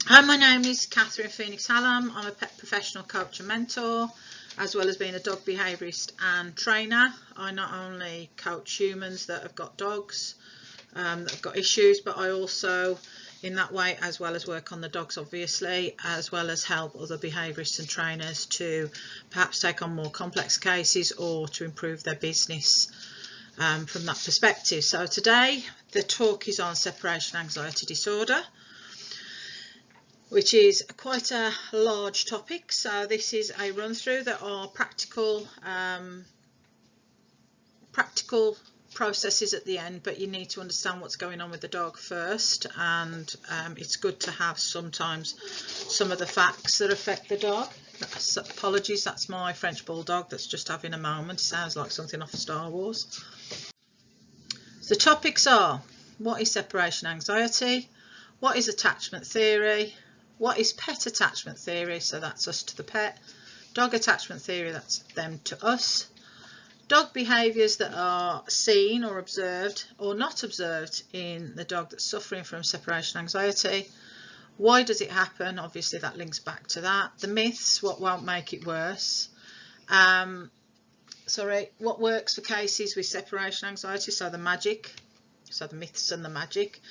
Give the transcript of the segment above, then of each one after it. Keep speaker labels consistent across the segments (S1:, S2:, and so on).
S1: Hi, my name is Catherine Phoenix Hallam. I'm a pet professional coach and mentor, as well as being a dog behaviourist and trainer. I not only coach humans that have got dogs, that have got issues, but I also, in that way, as well as work on the dogs, obviously, as well as help other behaviourists and trainers to perhaps take on more complex cases or to improve their business from that perspective. So today, the talk is on separation anxiety disorder, which is quite a large topic. So this is a run through. There are practical processes at the end, but you need to understand what's going on with the dog first, and it's good to have sometimes some of the facts that affect the dog. Apologies, that's my French bulldog that's just having a moment. It sounds like something off of Star Wars. The topics are: what is separation anxiety? What is attachment theory? What is pet attachment theory? So that's us to the pet. Dog attachment theory, that's them to us. Dog behaviours that are seen or observed or not observed in the dog that's suffering from separation anxiety. Why does it happen? Obviously that links back to that. The myths, what won't make it worse. What works for cases with separation anxiety, so the magic, so the myths and the magic.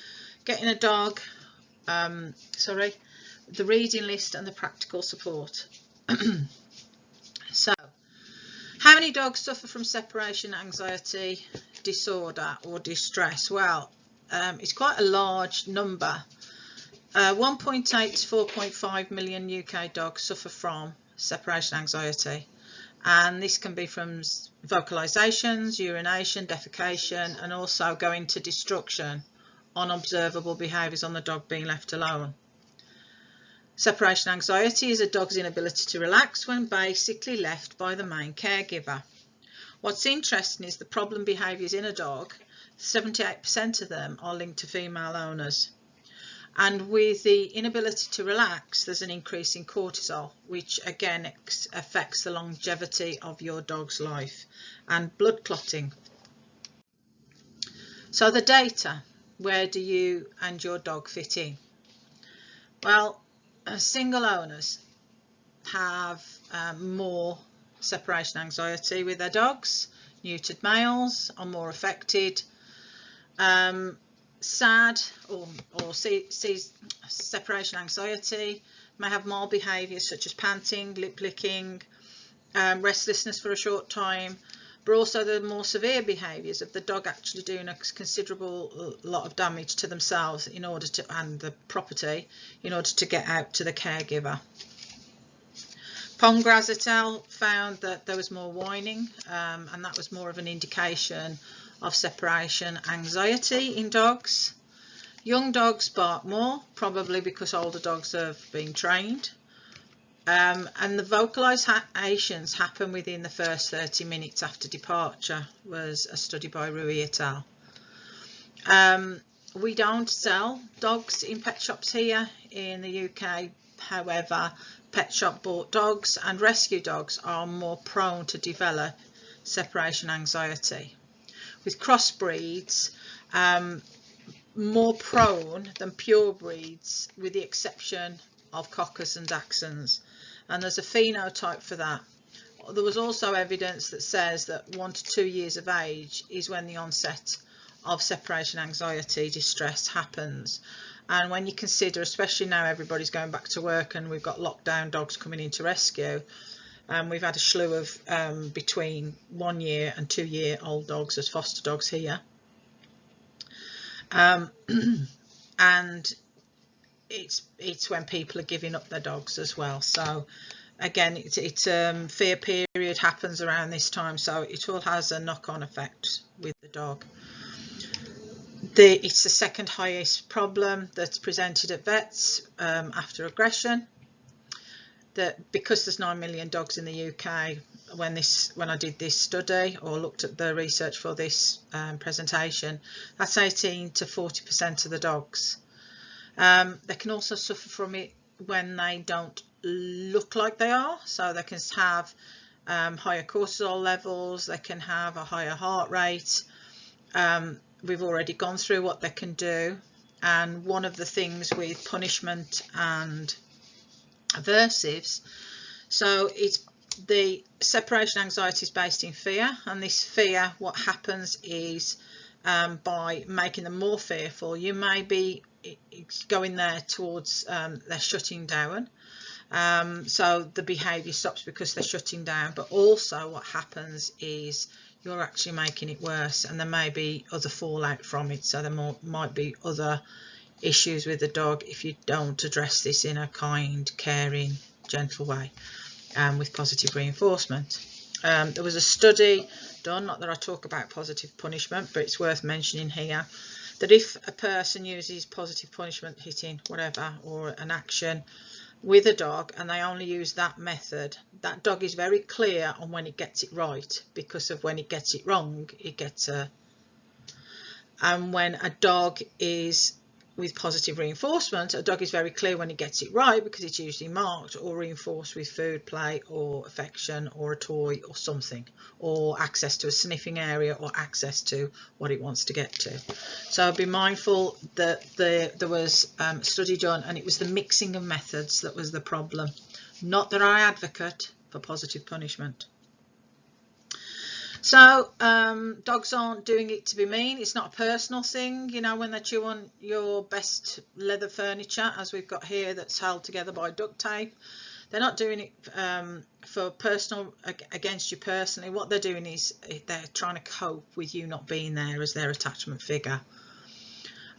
S1: Getting a dog, the reading list and the practical support. So, how many dogs suffer from separation anxiety disorder or distress? Well, it's quite a large number. 1.8 to 4.5 million UK dogs suffer from separation anxiety, and this can be from vocalizations, urination, defecation, and also going to destruction, unobservable behaviours on the dog being left alone. Separation anxiety is a dog's inability to relax when basically left by the main caregiver. What's interesting is the problem behaviours in a dog, 78% of them are linked to female owners. And with the inability to relax, there's an increase in cortisol, which again affects the longevity of your dog's life, and blood clotting. So the data, where do you and your dog fit in? Well, single owners have more separation anxiety with their dogs. Neutered males are more affected. SAD or separation anxiety may have mild behaviours such as panting, lip licking, restlessness for a short time, but also the more severe behaviours of the dog actually doing a considerable lot of damage to themselves in order to, and the property, in order to get out to the caregiver. Pongras et al. Found that there was more whining, and that was more of an indication of separation anxiety in dogs. Young dogs bark more, probably because older dogs have been trained. And the vocalizations happen within the first 30 minutes after departure, was a study by Rui et al. We don't sell dogs in pet shops here in the UK. However, pet shop bought dogs and rescue dogs are more prone to develop separation anxiety. With crossbreeds, more prone than pure breeds, with the exception of cockers and dachshunds, and there's a phenotype for that. There was also evidence that says that 1 to 2 years of age is when the onset of separation anxiety distress happens. And when you consider, especially now everybody's going back to work and we've got lockdown dogs coming into rescue, we've had a slew of between 1 year and 2 year old dogs as foster dogs here. And it's when people are giving up their dogs as well. So again, fear period happens around this time, so it all has a knock-on effect with the dog. It's the second highest problem that's presented at vets after aggression. That because there's 9 million dogs in the UK, when I did this study or looked at the research for this presentation, that's 18 to 40% of the dogs. They can also suffer from it when they don't look like they are, so they can have higher cortisol levels, they can have a higher heart rate. We've already gone through what they can do. And one of the things with punishment and aversives, so it's the separation anxiety is based in fear, and this fear, what happens is by making them more fearful, you may be going there towards they're shutting down. So the behaviour stops because they're shutting down, but also what happens is you're actually making it worse, and there may be other fallout from it. So there might be other issues with the dog if you don't address this in a kind, caring, gentle way, with positive reinforcement. There was a study done, not that I talk about positive punishment, but it's worth mentioning here, that if a person uses positive punishment, hitting, whatever, or an action with a dog, and they only use that method, that dog is very clear on when it gets it right, because of when it gets it wrong, it gets a... And when a dog is with positive reinforcement, a dog is very clear when it gets it right, because it's usually marked or reinforced with food, play, or affection, or a toy, or something, or access to a sniffing area, or access to what it wants to get to. So be mindful that there was a study done, and it was the mixing of methods that was the problem. Not that I advocate for positive punishment. So dogs aren't doing it to be mean. It's not a personal thing, you know, when they chew on your best leather furniture, as we've got here, that's held together by duct tape. They're not doing it for personal, against you personally. What they're doing is they're trying to cope with you not being there as their attachment figure.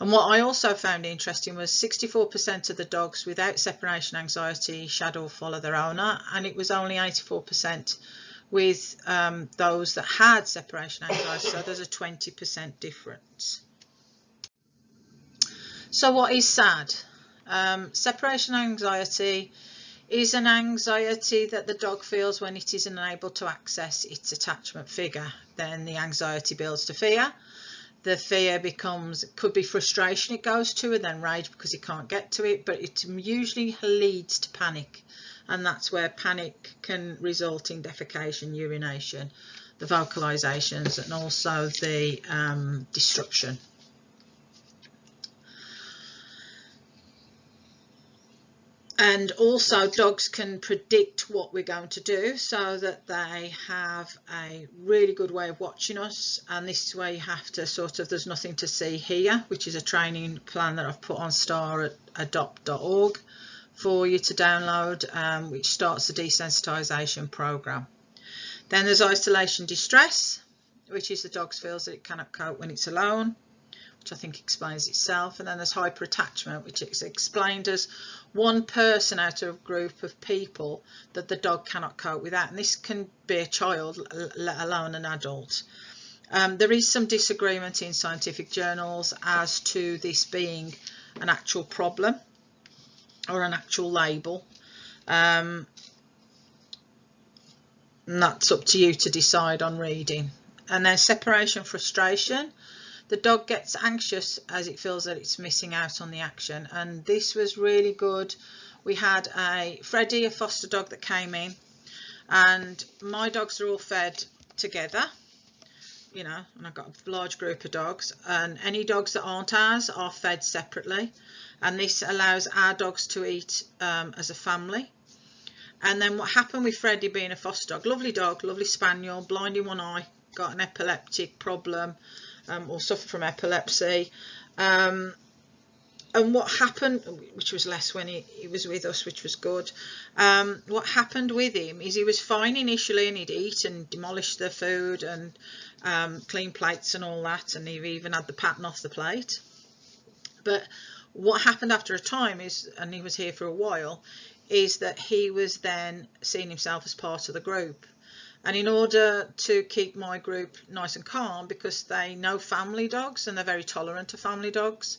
S1: And what I also found interesting was 64% of the dogs without separation anxiety shadow or follow their owner, and it was only 84% with those that had separation anxiety, so there's a 20% difference. So what is SAD? Separation anxiety is an anxiety that the dog feels when it is unable to access its attachment figure. Then the anxiety builds to fear. The fear could be frustration it goes to, and then rage because it can't get to it, but it usually leads to panic. And that's where panic can result in defecation, urination, the vocalizations, and also the destruction. And also dogs can predict what we're going to do, so that they have a really good way of watching us. And this is where you have to sort of, there's nothing to see here, which is a training plan that I've put on star@adopt.org for you to download, which starts the desensitization program. Then there's isolation distress, which is the dog feels that it cannot cope when it's alone, which I think explains itself. And then there's hyper attachment, which is explained as one person out of a group of people that the dog cannot cope with that, and this can be a child, let alone an adult. There is some disagreement in scientific journals as to this being an actual problem or an actual label, and that's up to you to decide on reading. And then separation frustration, the dog gets anxious as it feels that it's missing out on the action, and this was really good. We had Freddie, a foster dog, that came in, and my dogs are all fed together, you know, and I've got a large group of dogs, and any dogs that aren't ours are fed separately. And this allows our dogs to eat as a family. And then what happened with Freddie being a foster dog, lovely spaniel, blind in one eye, got an epileptic problem, or suffered from epilepsy. And what happened, which was less when he was with us, which was good. What happened with him is he was fine initially, and he'd eat and demolish the food and clean plates and all that, and he even had the pattern off the plate. But what happened after a time is, and he was here for a while, is that he was then seeing himself as part of the group. And in order to keep my group nice and calm, because they know family dogs and they're very tolerant of family dogs,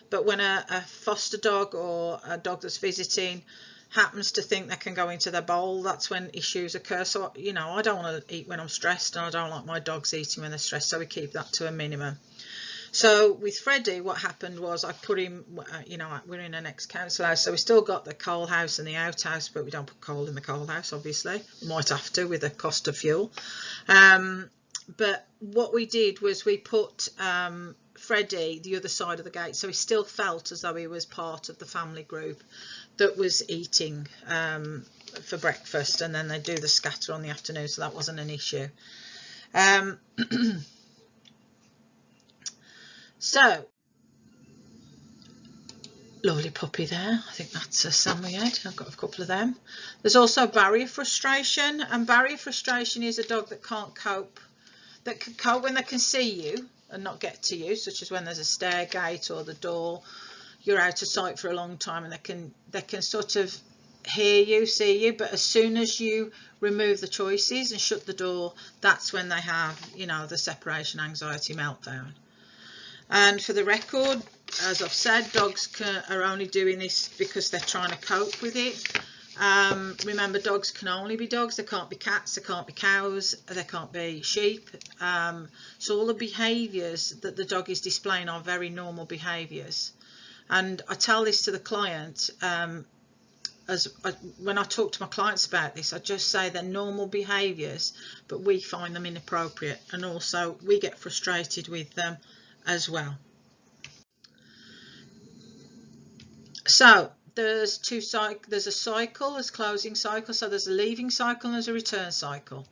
S1: but when a foster dog or a dog that's visiting happens to think they can go into their bowl, that's when issues occur. So, you know, I don't want to eat when I'm stressed, and I don't like my dogs eating when they're stressed, so we keep that to a minimum. So with Freddie, what happened was I put him, you know, we're in an ex-council house, so we still got the coal house and the outhouse, but we don't put coal in the coal house, obviously. We might have to with the cost of fuel. But what we did was we put Freddie the other side of the gate, so he still felt as though he was part of the family group that was eating for breakfast, and then they do the scatter on the afternoon, so that wasn't an issue. So lovely puppy there. I think that's a Samoyed. I've got a couple of them. There's also barrier frustration, and barrier frustration is a dog that can't cope, that can cope when they can see you and not get to you, such as when there's a stair gate or the door, you're out of sight for a long time, and they can sort of hear you, see you, but as soon as you remove the choices and shut the door, that's when they have, you know, the separation anxiety meltdown. And for the record, as I've said, dogs are only doing this because they're trying to cope with it. Remember, dogs can only be dogs. They can't be cats, they can't be cows, they can't be sheep. So all the behaviours that the dog is displaying are very normal behaviours. And I tell this to the client, when I talk to my clients about this, I just say they're normal behaviours, but we find them inappropriate, and also we get frustrated with them as well. So there's there's a cycle, there's closing cycle, so there's a leaving cycle and there's a return cycle.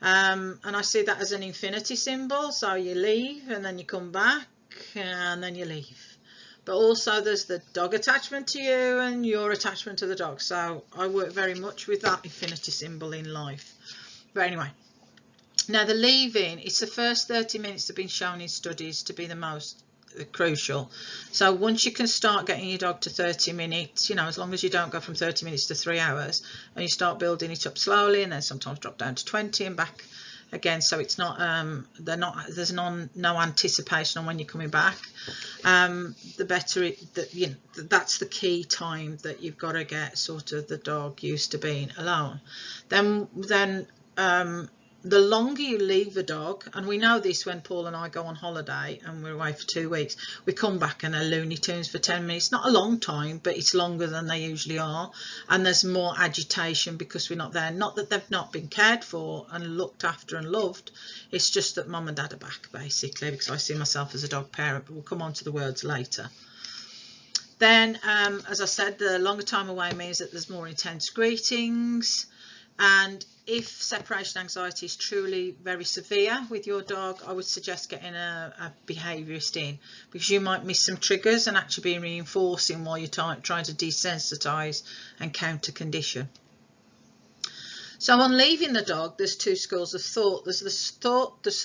S1: And I see that as an infinity symbol, so you leave and then you come back and then you leave. But also there's the dog attachment to you and your attachment to the dog. So I work very much with that infinity symbol in life. But anyway, now the leaving, it's the first 30 minutes that have been shown in studies to be the most crucial. So once you can start getting your dog to 30 minutes, you know, as long as you don't go from 30 minutes to 3 hours, and you start building it up slowly, and then sometimes drop down to 20 and back again, so it's not there's no anticipation on when you're coming back, the better that's the key time that you've got to get sort of the dog used to being alone. Then the longer you leave a dog, and we know this when Paul and I go on holiday and we're away for 2 weeks, we come back and they're Looney Tunes for 10 minutes. Not a long time, but it's longer than they usually are, and there's more agitation because we're not there. Not that they've not been cared for and looked after and loved, it's just that mum and dad are back, basically, because I see myself as a dog parent, but we'll come on to the words later. Then, as I said, the longer time away means that there's more intense greetings, and if separation anxiety is truly very severe with your dog, I would suggest getting a behaviourist in, because you might miss some triggers and actually be reinforcing while you're trying to desensitise and counter condition. So on leaving the dog, there's two schools of thought. There's the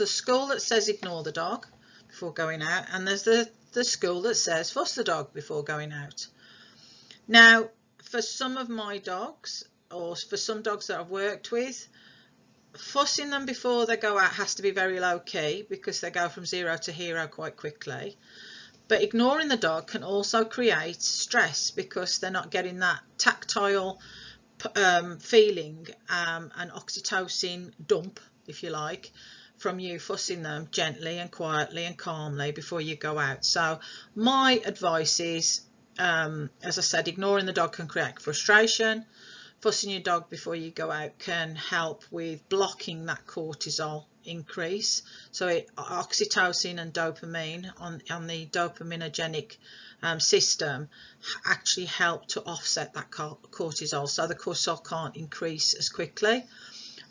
S1: school that says ignore the dog before going out, and there's the school that says fuss the dog before going out. Now, for some of my dogs, or for some dogs that I've worked with, fussing them before they go out has to be very low key, because they go from 0 to hero quite quickly. But ignoring the dog can also create stress, because they're not getting that tactile feeling and oxytocin dump, if you like, from you fussing them gently and quietly and calmly before you go out. So my advice is, as I said, ignoring the dog can create frustration. Fussing your dog before you go out can help with blocking that cortisol increase. So oxytocin and dopamine on the dopaminergic system actually help to offset that cortisol, so the cortisol can't increase as quickly.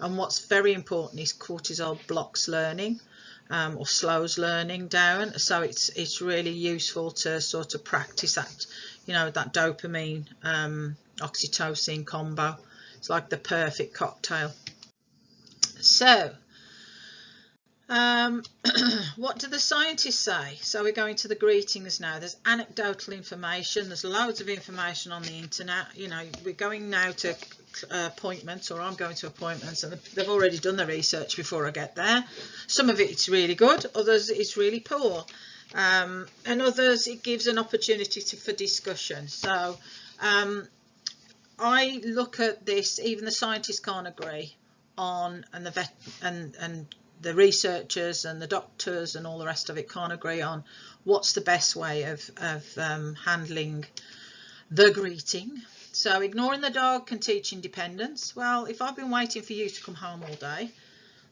S1: And what's very important is cortisol blocks learning, or slows learning down. So it's really useful to sort of practice that, you know, that dopamine oxytocin combo. It's like the perfect cocktail. So what do the scientists say? So we're going to the greetings now. There's anecdotal information, there's loads of information on the internet. You know, we're going now to appointments, or I'm going to appointments, and they've already done the research before I get there. Some of it's really good, others it's really poor, and others it gives an opportunity for discussion. So I look at this, even the scientists can't agree on, and the vet and the researchers and the doctors and all the rest of it can't agree on what's the best way of handling the greeting. So ignoring the dog can teach independence. Well, if I've been waiting for you to come home all day,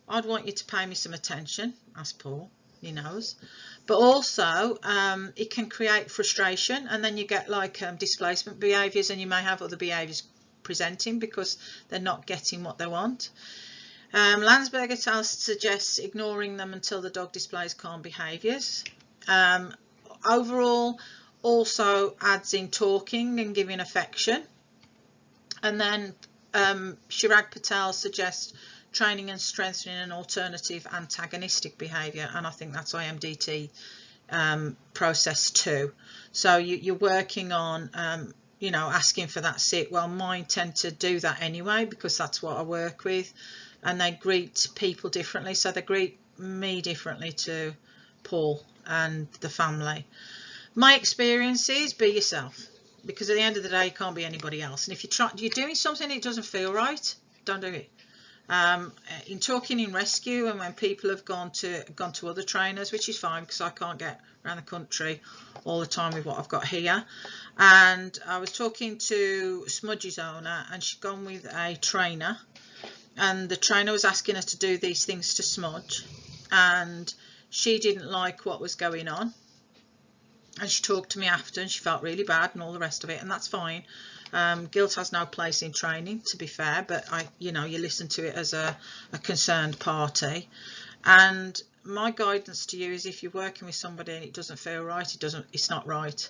S1: I'd want you to pay me some attention. Ask Paul, he knows. But also it can create frustration, and then you get like displacement behaviours, and you may have other behaviours presenting because they're not getting what they want. Landsberg et al. Suggests ignoring them until the dog displays calm behaviours. Overall, also adds in talking and giving affection. And then Chirag Patel suggests training and strengthening an alternative antagonistic behaviour, and I think that's IMDT process 2. So you're working on you know, asking for that sit. Well, mine tend to do that anyway because that's what I work with, and they greet people differently. So they greet me differently to Paul and the family. My experience is be yourself, because at the end of the day you can't be anybody else. And if you're doing something that doesn't feel right, don't do it. In talking in rescue, and when people have gone to other trainers, which is fine because I can't get around the country all the time with what I've got here, and I was talking to Smudgy's owner, and she'd gone with a trainer, and the trainer was asking her to do these things to Smudge, and she didn't like what was going on, and she talked to me after, and she felt really bad and all the rest of it, and that's fine. Guilt has no place in training, to be fair, but you know, you listen to it as a concerned party. And my guidance to you is, if you're working with somebody and it doesn't feel right, it's not right.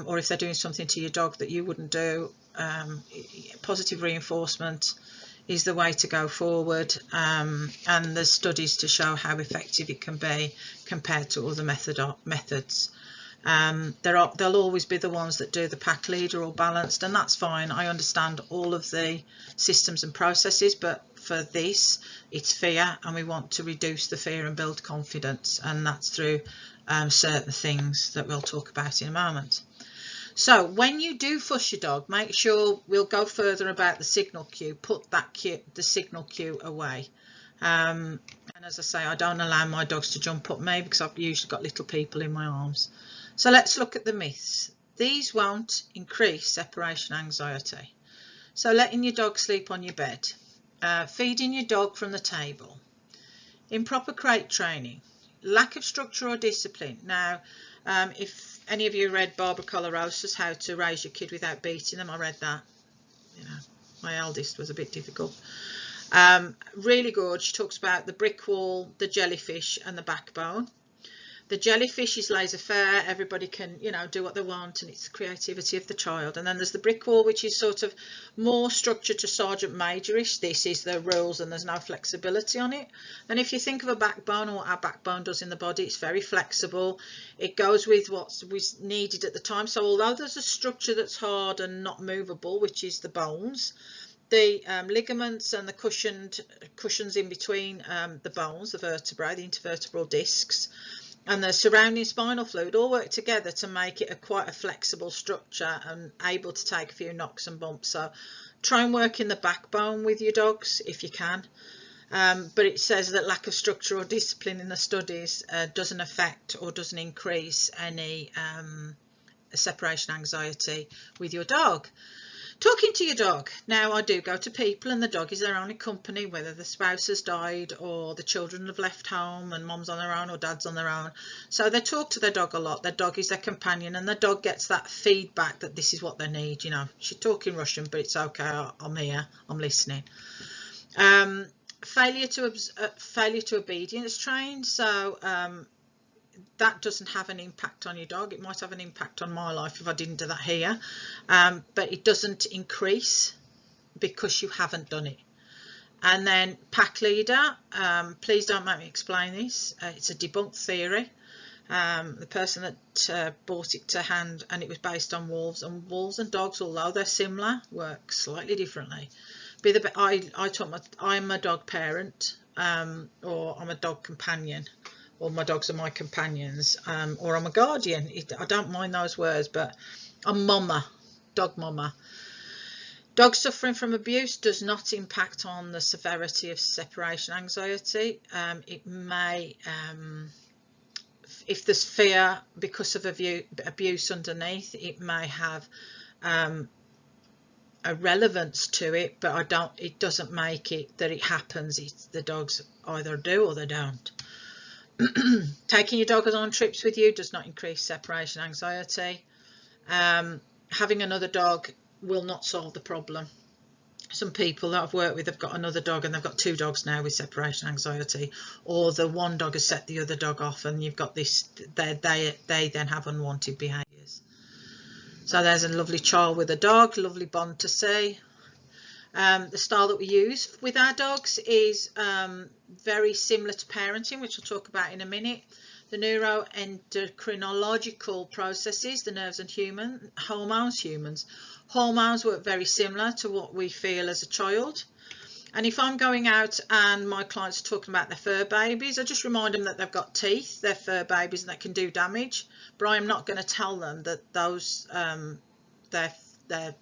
S1: Or if they're doing something to your dog that you wouldn't do, positive reinforcement is the way to go forward. And there's studies to show how effective it can be compared to other methods. There'll always be the ones that do the pack leader or balanced, and that's fine. I understand all of the systems and processes, but for this, it's fear, and we want to reduce the fear and build confidence, and that's through certain things that we'll talk about in a moment. So when you do fuss your dog, make sure, we'll go further about the signal cue, put that cue, the signal cue, away. And as I say, I don't allow my dogs to jump up me because I've usually got little people in my arms. So let's look at the myths. These won't increase separation anxiety. So letting your dog sleep on your bed, feeding your dog from the table, improper crate training, lack of structure or discipline. Now, if any of you read Barbara Colarosa's How to Raise Your Kid Without Beating Them, I read that. You know, my eldest was a bit difficult. Really good. She talks about the brick wall, the jellyfish, and the backbone. The jellyfish is laissez-faire, everybody can, you know, do what they want, and it's the creativity of the child. And then there's the brick wall, which is sort of more structured to Sergeant Major-ish. This is the rules and there's no flexibility on it. And if you think of a backbone, or what our backbone does in the body, it's very flexible. It goes with what was needed at the time. So although there's a structure that's hard and not movable, which is the bones, the ligaments and the cushions in between the bones, the vertebrae, the intervertebral discs, and the surrounding spinal fluid all work together to make it quite a flexible structure and able to take a few knocks and bumps. So try and work in the backbone with your dogs if you can. But it says that lack of structure or discipline in the studies doesn't affect or doesn't increase any separation anxiety with your dog. Talking to your dog. Now, I do go to people and the dog is their only company, whether the spouse has died or the children have left home and mom's on their own or dad's on their own. So they talk to their dog a lot. Their dog is their companion, and the dog gets that feedback that this is what they need. You know, she's talking Russian, but it's okay. I'm here. I'm listening. Failure to obedience train. So that doesn't have an impact on your dog. It might have an impact on my life if I didn't do that here, but it doesn't increase because you haven't done it. And then pack leader, please don't make me explain this. It's a debunked theory. The person that brought it to hand, and it was based on wolves, and wolves and dogs, although they're similar, work slightly differently. I'm a dog parent, or I'm a dog companion, or my dogs are my companions, or I'm a guardian. I don't mind those words, but I'm mama, dog mama. Dog suffering from abuse does not impact on the severity of separation anxiety. It may, if there's fear because of abuse underneath, it may have a relevance to it, but it doesn't make it that it happens. The dogs either do or they don't. Taking your dog on trips with you does not increase separation anxiety. Having another dog will not solve the problem. Some people that I've worked with have got another dog and they've got 2 dogs now with separation anxiety, or the one dog has set the other dog off, and you've got this, they then have unwanted behaviours. So there's a lovely child with a dog, lovely bond to see. The style that we use with our dogs is very similar to parenting, which I'll talk about in a minute. The neuroendocrinological processes, the nerves and hormones work very similar to what we feel as a child. And if I'm going out and my clients are talking about their fur babies, I just remind them that they've got teeth, they're fur babies, and they can do damage. But I'm not going to tell them that those their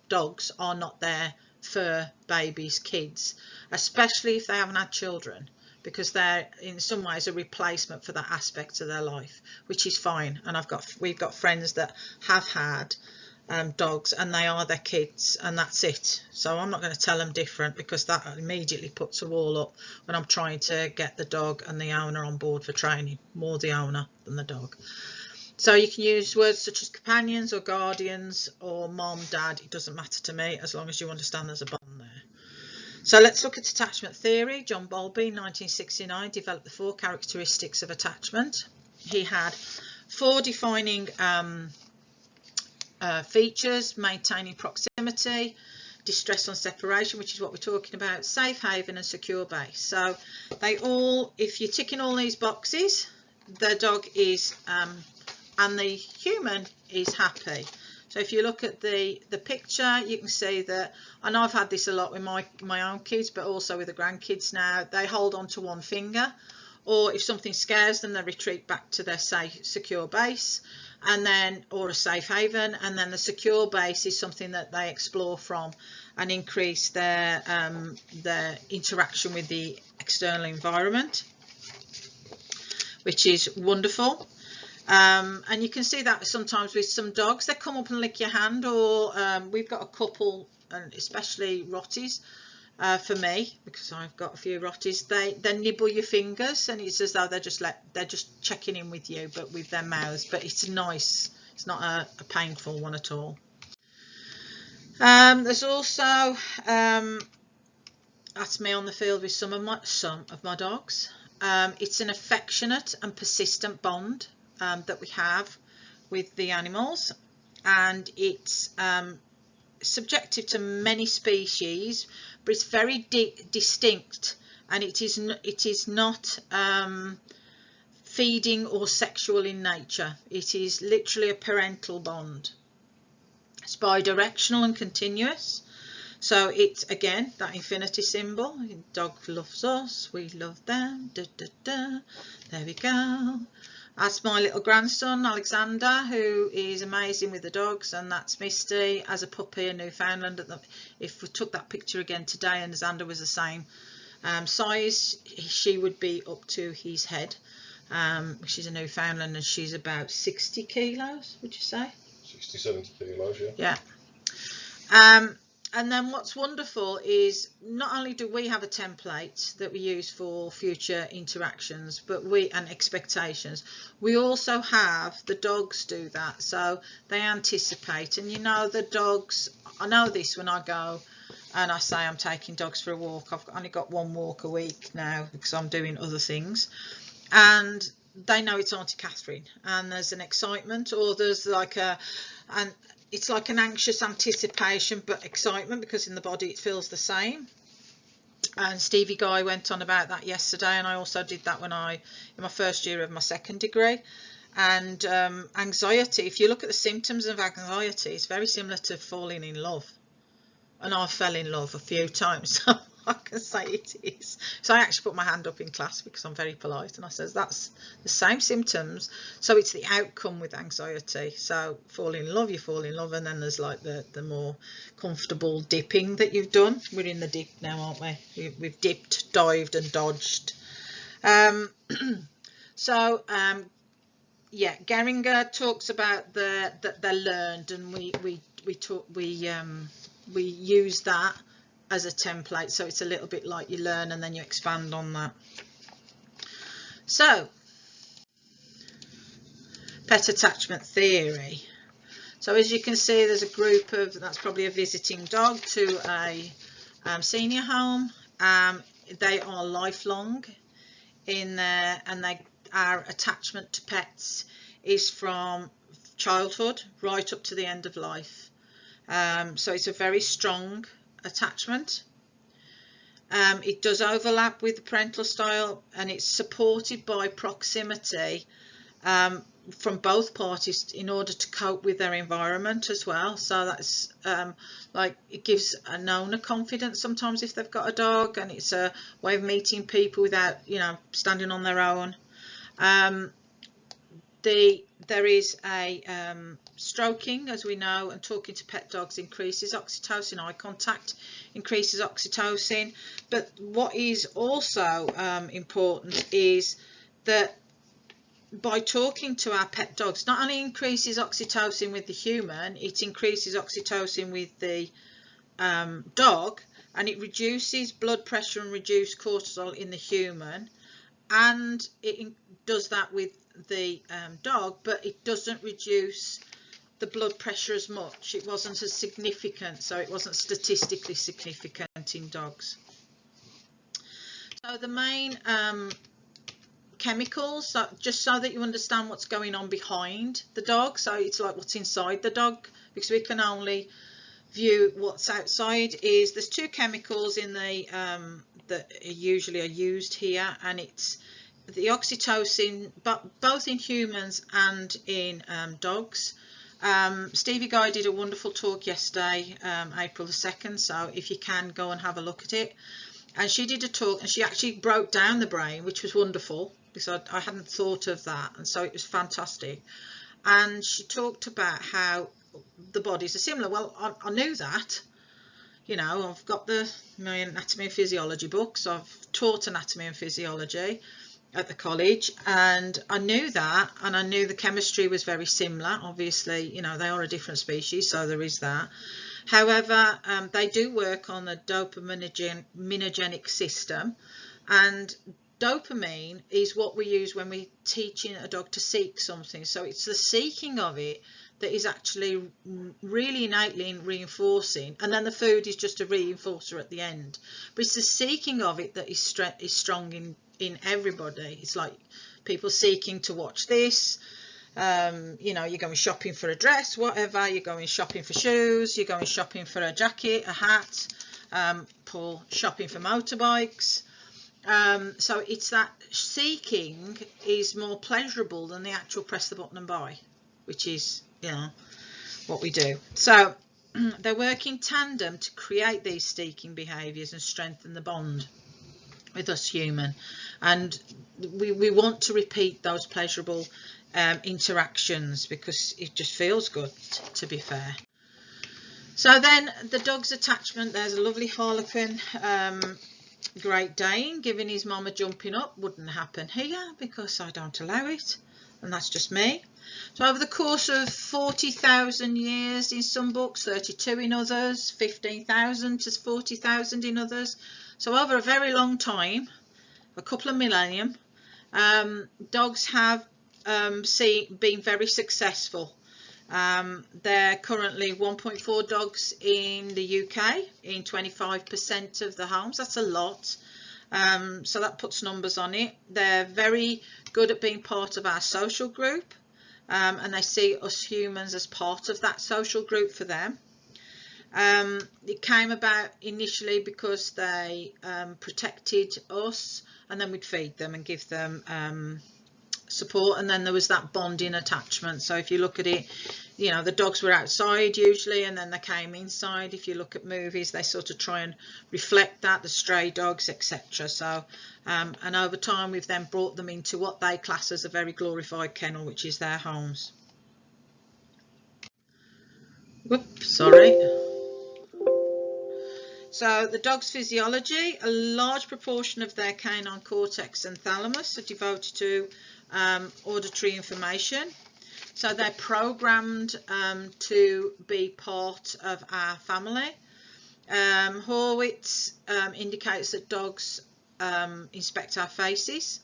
S1: dogs are not their fur babies' kids, especially if they haven't had children, because they're in some ways a replacement for that aspect of their life, which is fine. And we've got friends that have had dogs and they are their kids, and that's it. So I'm not going to tell them different, because that immediately puts a wall up when I'm trying to get the dog and the owner on board for training, more the owner than the dog. So you can use words such as companions or guardians or mom, dad, it doesn't matter to me, as long as you understand there's a bond there. So let's look at attachment theory. John Bowlby, 1969, developed the 4 characteristics of attachment. He had 4 defining features: maintaining proximity, distress on separation, which is what we're talking about, safe haven, and secure base. So they all, if you're ticking all these boxes, the dog is and the human is happy. So if you look at the picture, you can see that, and I've had this a lot with my own kids, but also with the grandkids now, they hold on to one finger, or if something scares them, they retreat back to their safe, secure base, and then, or a safe haven, and then the secure base is something that they explore from and increase their interaction with the external environment, which is wonderful. And you can see that sometimes with some dogs, they come up and lick your hand, or we've got a couple, and especially Rotties, for me, because I've got a few Rotties, they nibble your fingers, and it's as though they're just checking in with you, but with their mouths. But it's nice, it's not a painful one at all. There's also that's me on the field with some of my dogs. It's an affectionate and persistent bond that we have with the animals, and it's subjective to many species, but it's very distinct, and it is not feeding or sexual in nature. It is literally a parental bond. It's bidirectional and continuous. So it's, again, that infinity symbol. Dog loves us, we love them. Da, da, da. There we go. That's my little grandson, Alexander, who is amazing with the dogs, and that's Misty as a puppy in Newfoundland. If we took that picture again today and Xander was the same size, she would be up to his head. She's a Newfoundland, and she's about 60 kilos, would you say?
S2: 60, 70 kilos, yeah.
S1: Yeah. And then what's wonderful is not only do we have a template that we use for future interactions, but and expectations, we also have the dogs do that. So they anticipate, and you know, the dogs, I know this when I go and I say I'm taking dogs for a walk. I've only got 1 walk a week now because I'm doing other things, and they know it's Auntie Catherine, and there's an excitement, or there's like it's like an anxious anticipation but excitement, because in the body it feels the same. And Stevie Guy went on about that yesterday, and I also did that in my first year of my 2nd degree. And anxiety, if you look at the symptoms of anxiety, it's very similar to falling in love, and I fell in love a few times, so I can say it is. So I actually put my hand up in class because I'm very polite, and I says that's the same symptoms, so it's the outcome with anxiety. So fall in love, you fall in love, and then there's like the more comfortable dipping that you've done. We're in the dip now, aren't we? We've dipped, dived and dodged. So yeah, Geringer talks about that they're learned, and we we use that as a template, so it's a little bit like you learn and then you expand on that. So, pet attachment theory. So as you can see, there's a group of, that's probably a visiting dog to a senior home. They are lifelong in there, and our attachment to pets is from childhood right up to the end of life. So it's a very strong attachment. It does overlap with the parental style, and it's supported by proximity from both parties in order to cope with their environment as well. So that's like, it gives an owner confidence sometimes if they've got a dog, and it's a way of meeting people without, you know, standing on their own. There is a stroking, as we know, and talking to pet dogs increases oxytocin. Eye contact increases oxytocin. But what is also important is that by talking to our pet dogs, not only increases oxytocin with the human, it increases oxytocin with the dog, and it reduces blood pressure and reduces cortisol in the human, and it does that with the dog, but it doesn't reduce the blood pressure as much. It wasn't as significant, so it wasn't statistically significant in dogs. So the main chemicals, so just so that you understand what's going on behind the dog, so it's like what's inside the dog, because we can only view what's outside. Is there's two chemicals in the that usually are used here, and it's the oxytocin, but both in humans and in dogs. Stevie Guy did a wonderful talk yesterday, April the 2nd, so if you can go and have a look at it. And she did a talk, and she actually broke down the brain, which was wonderful, because I hadn't thought of that, and so it was fantastic. And she talked about how the bodies are similar. Well, I knew that. You know, I've got my anatomy and physiology books. I've taught anatomy and physiology at the college, and I knew that, and I knew the chemistry was very similar. Obviously, you know, they are a different species, so there is that. However, they do work on the dopaminergic system, and dopamine is what we use when we're teaching a dog to seek something. So it's the seeking of it that is actually really innately reinforcing, and then the food is just a reinforcer at the end. But it's the seeking of it that is strong in everybody. It's like people seeking to watch this. You know, you're going shopping for a dress, whatever, you're going shopping for shoes, you're going shopping for a jacket, a hat, Paul shopping for motorbikes. So it's that seeking is more pleasurable than the actual press the button and buy, which is, you know, what we do. So they work in tandem to create these seeking behaviours and strengthen the bond with us human, and we want to repeat those pleasurable interactions because it just feels good, to be fair. So then the dog's attachment, there's a lovely Harlequin Great Dane giving his mama jumping up. Wouldn't happen here because I don't allow it, and that's just me. So over the course of 40,000 years in some books, 32 in others, 15,000 to 40,000 in others, so over a very long time, a couple of millennium, dogs have been very successful. There are currently 1.4 dogs in the UK in 25% of the homes. That's a lot. So that puts numbers on it. They're very good at being part of our social group, and they see us humans as part of that social group for them. It came about initially because they protected us, and then we'd feed them and give them support, and then there was that bonding attachment. So if you look at it, you know, the dogs were outside usually, and then they came inside. If you look at movies, they sort of try and reflect that, the stray dogs, etc. So and over time we've then brought them into what they class as a very glorified kennel, which is their homes. Whoops, sorry. So the dog's physiology, a large proportion of their canine cortex and thalamus are devoted to auditory information. So they're programmed to be part of our family. Horwitz indicates that dogs inspect our faces,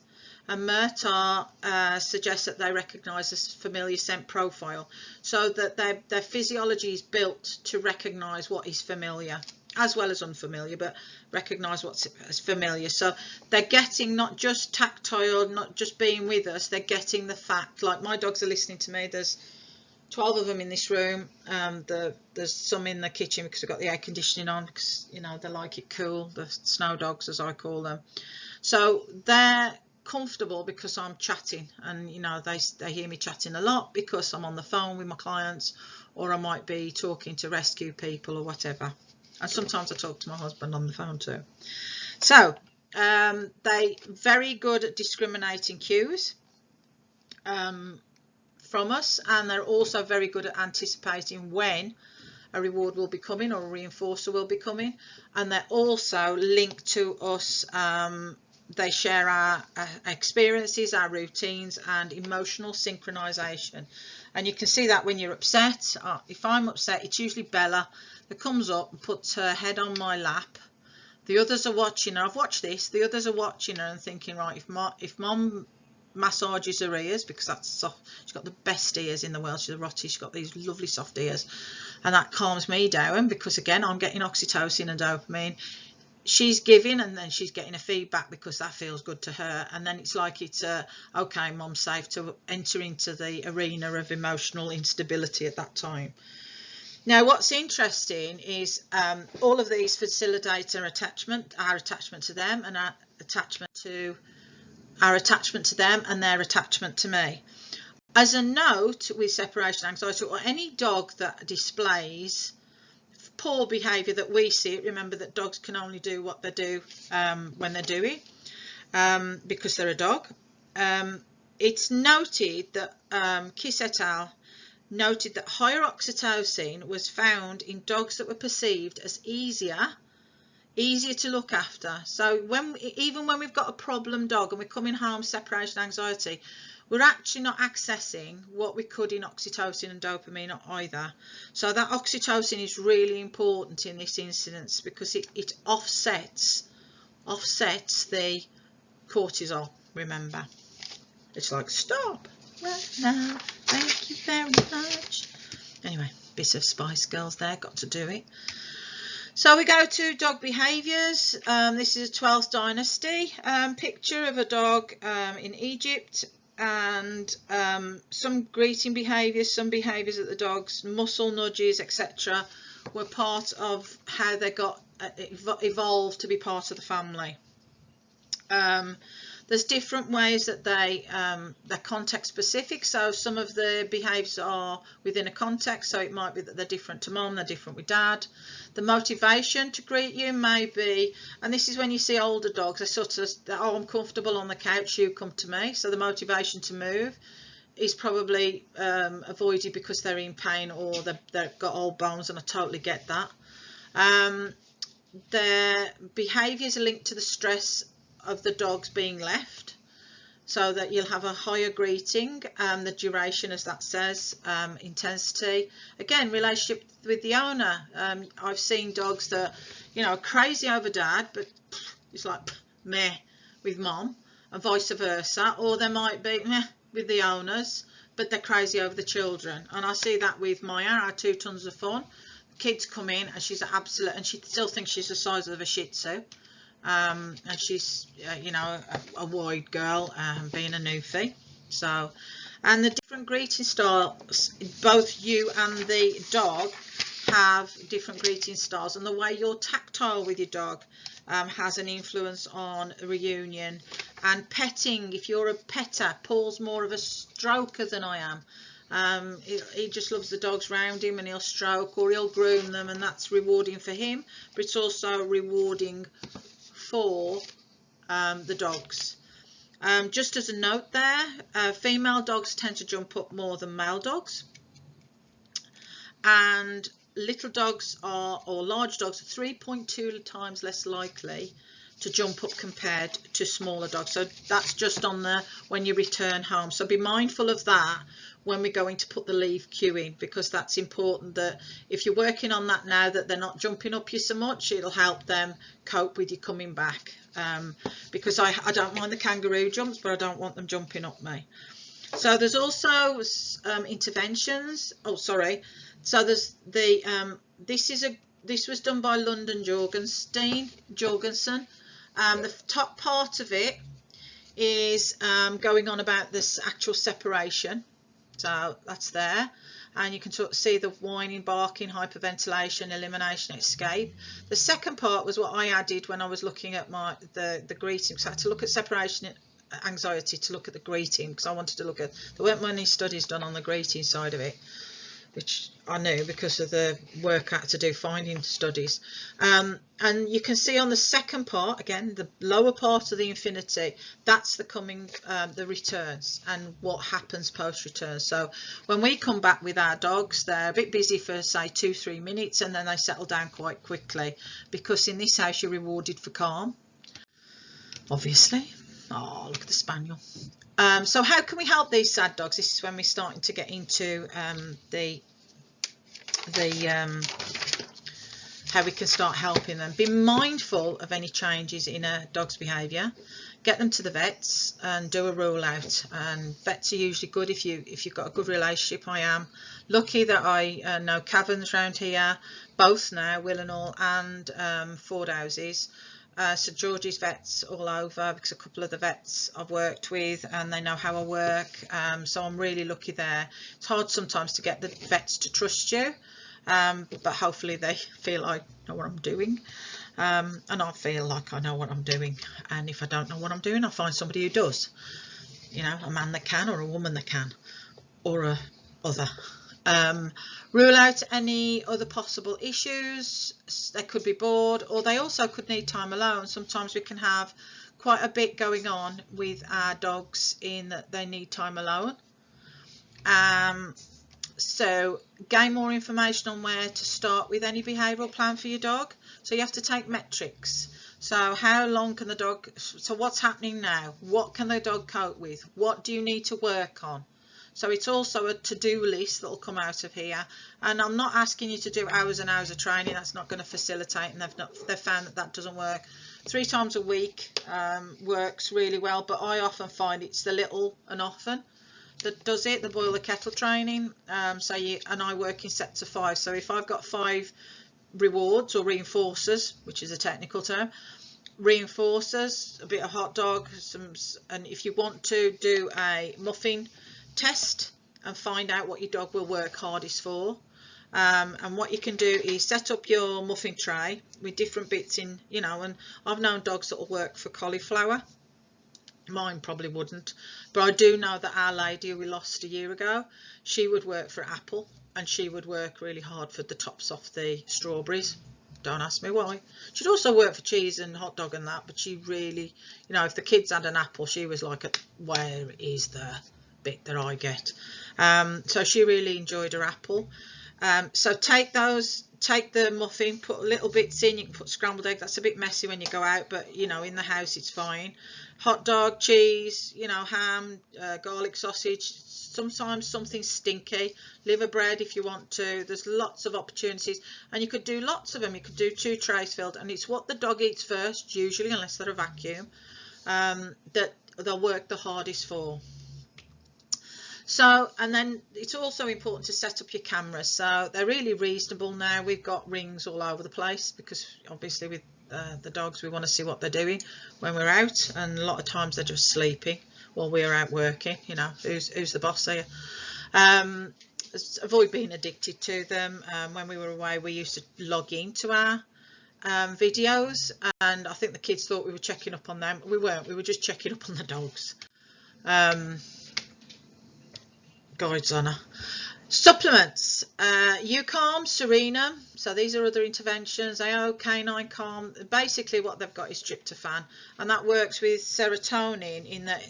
S1: and Murtaugh suggests that they recognise a familiar scent profile, so that their physiology is built to recognise what is familiar as well as unfamiliar, but recognise what's familiar. So they're getting not just tactile, not just being with us, they're getting the fact, like my dogs are listening to me. There's 12 of them in this room. There's some in the kitchen because we've got the air conditioning on, because you know they like it cool, the snow dogs as I call them. So they're comfortable because I'm chatting, and you know they hear me chatting a lot because I'm on the phone with my clients, or I might be talking to rescue people or whatever. And sometimes I talk to my husband on the phone too. So they very good at discriminating cues from us, and they're also very good at anticipating when a reward will be coming or a reinforcer will be coming. And they're also linked to us. They share our experiences, our routines, and emotional synchronization. And you can see that when you're upset. If I'm upset, it's usually Bella that comes up and puts her head on my lap. The others are watching her. I've watched this. The others are watching her and thinking, right, if mom massages her ears, because that's soft, she's got the best ears in the world, she's a Rottie, she's got these lovely soft ears, and that calms me down, because again I'm getting oxytocin and dopamine. She's giving, and then she's getting a feedback because that feels good to her, and then it's like it's okay, mom's safe to enter into the arena of emotional instability at that time. Now what's interesting is all of these facilitate our attachment to them, and our attachment to them, and their attachment to me. As a note, with separation anxiety, or any dog that displays poor behaviour that we see it, remember that dogs can only do what they do when they're doing, because they're a dog. It's noted that Kiss et al. Noted that higher oxytocin was found in dogs that were perceived as easier to look after. So even when we've got a problem dog and we're coming home separation anxiety, we're actually not accessing what we could in oxytocin and dopamine either. So that oxytocin is really important in this instance, because it offsets the cortisol. Remember, it's like, stop right now, thank you very much. Anyway, bit of Spice Girls there, got to do it. So we go to dog behaviours. This is a 12th dynasty picture of a dog in Egypt, and some greeting behaviours, some behaviours that the dogs, muscle nudges, etc., were part of how they got evolved to be part of the family. There's different ways that they're context specific. So some of the behaviours are within a context. So it might be that they're different to mom, they're different with dad. The motivation to greet you may be, and this is when you see older dogs, they're sort of, oh, I'm comfortable on the couch, you come to me. So the motivation to move is probably avoided because they're in pain, or they've got old bones, and I totally get that. Their behaviours are linked to the stress of the dogs being left, so that you'll have a higher greeting, the duration, as that says, intensity. Again, relationship with the owner. I've seen dogs that, you know, are crazy over dad, but it's like meh with mom, and vice versa. Or they might be meh with the owners, but they're crazy over the children. And I see that with Maya, our 2 tons of fun. Kids come in and she's absolute, and she still thinks she's the size of a Shih Tzu. And she's you know, a wide girl, being a newfie. So, and the different greeting styles, both you and the dog have different greeting styles, and the way you're tactile with your dog has an influence on reunion. And petting, if you're a petter, Paul's more of a stroker than I am. He just loves the dogs round him, and he'll stroke or he'll groom them, and that's rewarding for him, but it's also rewarding for the dogs. Just as a note there, female dogs tend to jump up more than male dogs, and little dogs or large dogs are 3.2 times less likely to jump up compared to smaller dogs. So that's just on the when you return home. So be mindful of that when we're going to put the leave cue in, because that's important, that if you're working on that now, that they're not jumping up you so much, it'll help them cope with you coming back. Because I don't mind the kangaroo jumps, but I don't want them jumping up me. So there's also interventions. Oh, sorry. So there's the this was done by London Jorgensen. The top part of it is going on about this actual separation. So that's there, and you can see the whining, barking, hyperventilation, elimination, escape. The second part was what I added when I was looking at the greeting, because I had to look at separation anxiety to look at the greeting, because I wanted to look at, there weren't many studies done on the greeting side of it, which I knew because of the work I had to do finding studies. And you can see on the second part, again, the lower part of the infinity, that's the returns and what happens post-return. So when we come back with our dogs, they're a bit busy for, say, 2-3 minutes, and then they settle down quite quickly, because in this house you're rewarded for calm, obviously. Oh, look at the spaniel. So how can we help these sad dogs? This is when we're starting to get into how we can start helping them. Be mindful of any changes in a dog's behaviour. Get them to the vets and do a rule out. And vets are usually good if you've got a good relationship. I am lucky that I know Caverns around here, both now, Willenhall and Ford Houses. St George's vets all over, because a couple of the vets I've worked with and they know how I work, so I'm really lucky there. It's hard sometimes to get the vets to trust you, but hopefully they feel I know what I'm doing, and I feel like I know what I'm doing, and if I don't know what I'm doing, I'll find somebody who does, you know, a man that can, or a woman that can, or a other. Rule out any other possible issues. They could be bored, or they also could need time alone. Sometimes we can have quite a bit going on with our dogs in that they need time alone. So gain more information on where to start with any behavioural plan for your dog. So you have to take metrics. So how long can the dog, so what's happening now? What can the dog cope with? What do you need to work on? So it's also a to-do list that will come out of here, and I'm not asking you to do hours and hours of training. That's not going to facilitate, and they've found that doesn't work. 3 times a week works really well, but I often find it's the little and often that does it, the boil the kettle training. And I work in sets of 5. So if I've got 5 rewards or reinforcers, which is a technical term, reinforcers, a bit of hot dog, and if you want to do a muffin test and find out what your dog will work hardest for, and what you can do is set up your muffin tray with different bits in, you know, and I've known dogs that will work for cauliflower. Mine probably wouldn't, but I do know that our lady who we lost a year ago, she would work for apple, and she would work really hard for the tops off the strawberries. Don't ask me why. She'd also work for cheese and hot dog and that, but she really, you know, if the kids had an apple, she was like, where is the bit that I get? So she really enjoyed her apple. So take the muffin, put little bits in. You can put scrambled egg. That's a bit messy when you go out, but you know, in the house it's fine. Hot dog, cheese, you know, ham, garlic sausage, sometimes something stinky, liver bread if you want to. There's lots of opportunities, and you could do lots of them. You could do 2 trays filled, and it's what the dog eats first, usually, unless they're a vacuum, that they'll work the hardest for. So, and then it's also important to set up your cameras. So they're really reasonable now. We've got rings all over the place, because obviously with the dogs, we want to see what they're doing when we're out, and a lot of times they're just sleeping while we're out working. You know, who's the boss here? Avoid being addicted to them. When we were away, we used to log into our videos, and I think the kids thought we were checking up on them. We weren't. We were just checking up on the dogs. Guides Honour. Supplements, UCalm, Serena, so these are other interventions. AO, Canine Calm, basically what they've got is tryptophan, and that works with serotonin in that,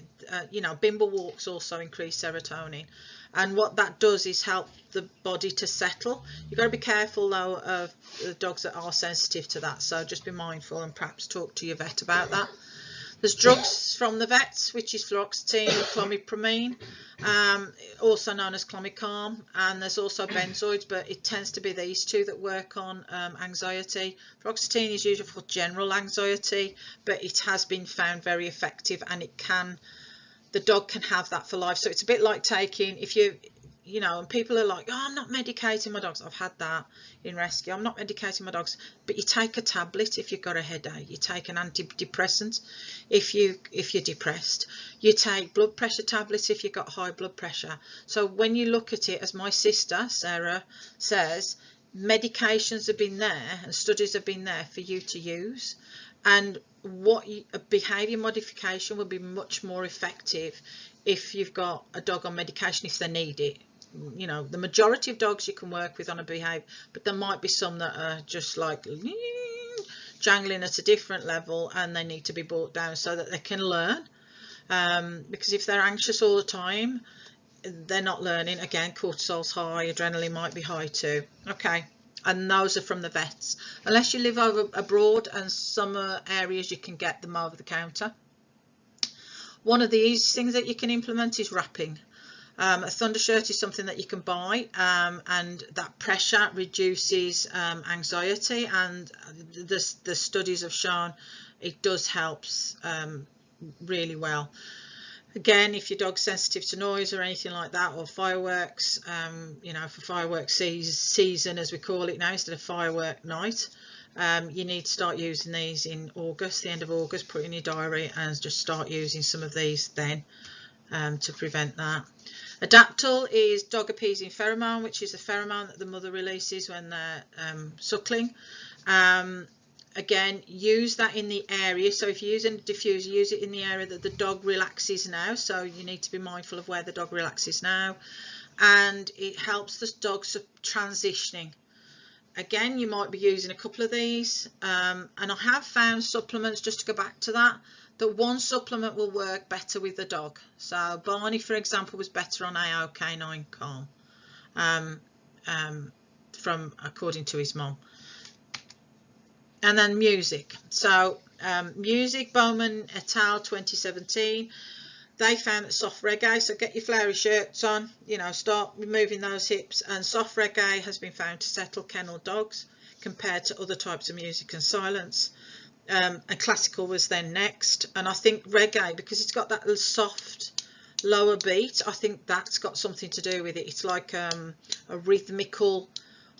S1: you know, bimble walks also increase serotonin, and what that does is help the body to settle. You've got to be careful though of the dogs that are sensitive to that, so just be mindful and perhaps talk to your vet about that. There's drugs from the vets, which is fluoxetine, clomipramine, also known as clomicalm, and there's also benzoids, but it tends to be these two that work on anxiety. Fluoxetine is usually for general anxiety, but it has been found very effective, and the dog can have that for life. So it's a bit like taking, if you know, and people are like, oh, I'm not medicating my dogs. I've had that in rescue. I'm not medicating my dogs. But you take a tablet if you've got a headache. You take an antidepressant if you're depressed. You take blood pressure tablets if you've got high blood pressure. So when you look at it, as my sister Sarah says, medications have been there and studies have been there for you to use. And a behaviour modification will be much more effective if you've got a dog on medication, if they need it. You know, the majority of dogs you can work with on a behaviour, but there might be some that are just like jangling at a different level, and they need to be brought down so that they can learn. Because if they're anxious all the time, they're not learning. Again, cortisol's high, adrenaline might be high too. Okay, and those are from the vets. Unless you live over abroad, and some areas you can get them over the counter. One of these things that you can implement is wrapping. A thunder shirt is something that you can buy, and that pressure reduces anxiety, and the studies have shown it does help really well. Again, if your dog's sensitive to noise or anything like that, or fireworks, you know, for fireworks season as we call it now instead of firework night, you need to start using these in August, the end of August. Put in your diary and just start using some of these then to prevent that. Adaptal is dog appeasing pheromone, which is a pheromone that the mother releases when they're suckling. Again, use that in the area. So if you're using a diffuser, use it in the area that the dog relaxes now. So you need to be mindful of where the dog relaxes now. And it helps the dog transitioning. Again, you might be using a couple of these. And I have found supplements, just to go back to that one supplement will work better with the dog. So Barney, for example, was better on AO Canine Calm, according to his mom. And then music. So music, Bowman et al. 2017. They found that soft reggae, so get your flowery shirts on, you know, start removing those hips, and soft reggae has been found to settle kennel dogs compared to other types of music and silence. And classical was then next, and I think reggae, because it's got that little soft lower beat, I think that's got something to do with it. It's like a rhythmical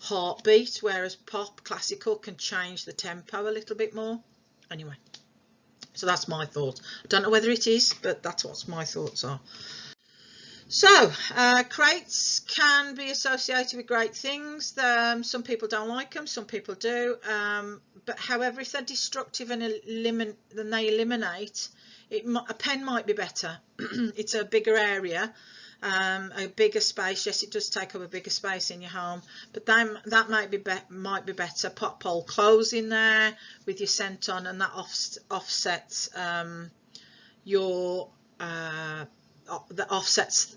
S1: heartbeat, whereas classical can change the tempo a little bit more. Anyway, so that's my thoughts. I don't know whether it is, but that's what my thoughts are. So crates can be associated with great things. Some people don't like them, some people do, but however, if they're destructive and then they eliminate, a pen might be better. It's a bigger area, a bigger space. Yes, it does take up a bigger space in your home, but that might be better. Pop pole clothes in there with your scent on, and that offsets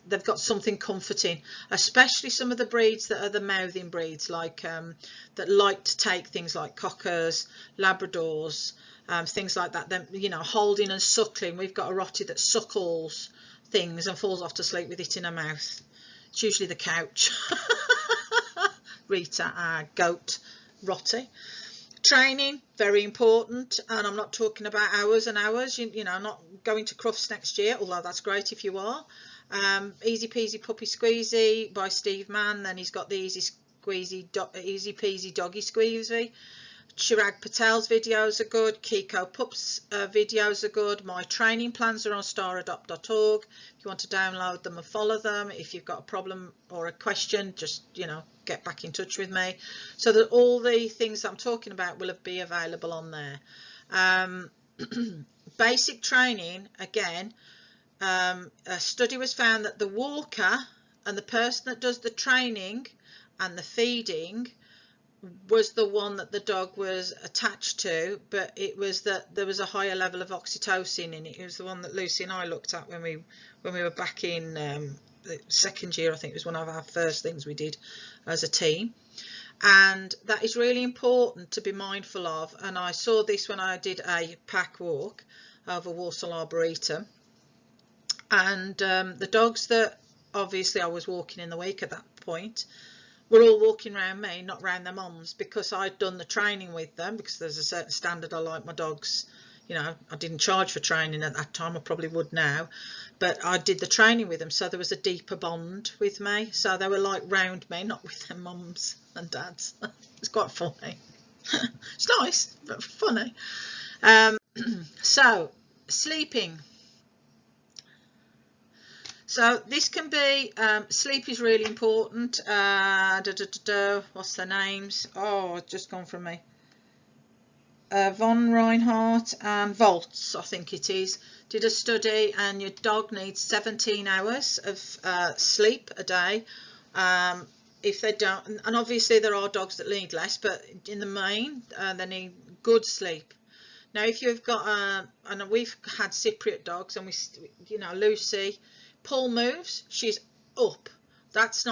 S1: they've got something comforting, especially some of the breeds that are the mouthing breeds, like that like to take things like cockers, Labradors, things like that. Then, you know, holding and suckling. We've got a Rottie that suckles things and falls off to sleep with it in her mouth. It's usually the couch. Rita, our goat Rottie. Training, very important, and I'm not talking about hours and hours. You know, I'm not going to Crufts next year, although that's great if you are. Easy Peasy Puppy Squeezy by Steve Mann. Then he's got the Easy Peasy Doggy Squeezy. Chirag Patel's videos are good. Kiko Pup's videos are good. My training plans are on staradopt.org. If you want to download them and follow them, if you've got a problem or a question, just, you know, get back in touch with me. So that all the things I'm talking about will be available on there. Basic training, again, a study was found that the walker and the person that does the training and the feeding was the one that the dog was attached to, but it was that there was a higher level of oxytocin in it. It was the one that Lucy and I looked at when we were back in the second year. I think it was one of our first things we did as a team, and that is really important to be mindful of. And I saw this when I did a pack walk. over Walsall Arboretum. And the dogs that obviously I was walking in the week at that point were all walking around me, not around their mums, because I'd done the training with them, because there's a certain standard I like my dogs. You know, I didn't charge for training at that time, I probably would now, but I did the training with them, so there was a deeper bond with me. So they were like round me, not with their mums and dads. It's quite funny. It's nice, but funny. So, sleeping. So this can be, sleep is really important. What's their names? Oh, it's just gone from me. Von Reinhardt and Volts, I think it is, did a study, and your dog needs 17 hours of sleep a day. If they don't, and obviously there are dogs that need less, but in the main they need good sleep. Now if you've got and we've had Cypriot dogs, and we, you know, Lucy, Paul moves, she's up. That's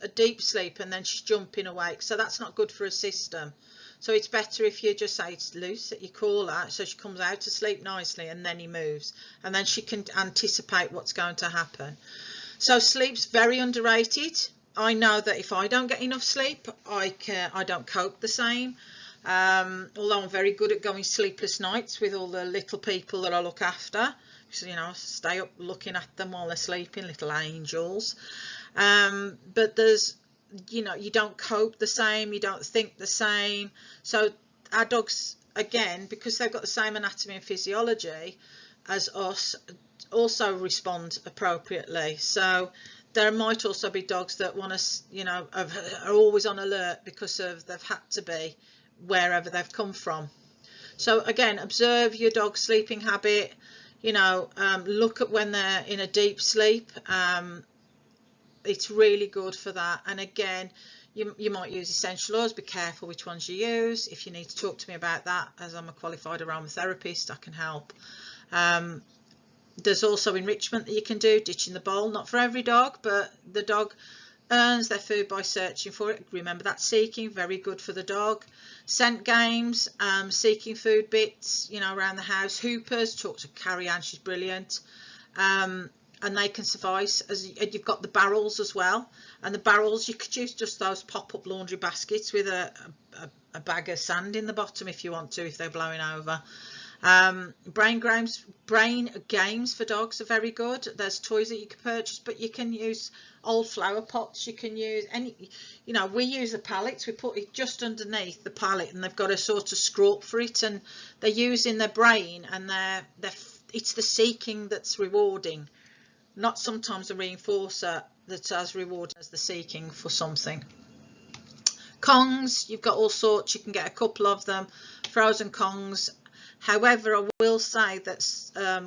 S1: a deep sleep, and then she's jumping awake, so that's not good for a system. So it's better if you just say it's loose, that you call her, so she comes out to sleep nicely, and then he moves, and then she can anticipate what's going to happen. So sleep's very underrated. I know that if I don't get enough sleep, I don't cope the same. Although I'm very good at going sleepless nights with all the little people that I look after. So, you know, I stay up looking at them while they're sleeping, little angels. But there's, you know, you don't cope the same, you don't think the same. So our dogs, again, because they've got the same anatomy and physiology as us, also respond appropriately. So there might also be dogs that want to, you know, are always on alert because of they've had to be wherever they've come from. So again, observe your dog's sleeping habit. You know, look at when they're in a deep sleep. It's really good for that. And again, you might use essential oils. Be careful which ones you use. If you need to talk to me about that, as I'm a qualified aromatherapist, I can help. There's also enrichment that you can do, ditching the bowl. Not for every dog, but the dog earns their food by searching for it. Remember, that's seeking, very good for the dog. Scent games, seeking food bits, you know, around the house. Hoopers, talk to Carrie Ann, she's brilliant. And they can suffice. As you've got the barrels as well, and the barrels, you could use just those pop-up laundry baskets with a bag of sand in the bottom if you want to, if they're blowing over. Brain games for dogs are very good. There's toys that you can purchase, but you can use old flower pots. You can use any, you know, we use the pallets. We put it just underneath the pallet, and they've got a sort of screw up for it, and they're using their brain, and it's the seeking that's rewarding, not sometimes a reinforcer that's as rewarding as the seeking for something. Kongs, you've got all sorts. You can get a couple of them, frozen Kongs. However, I will say that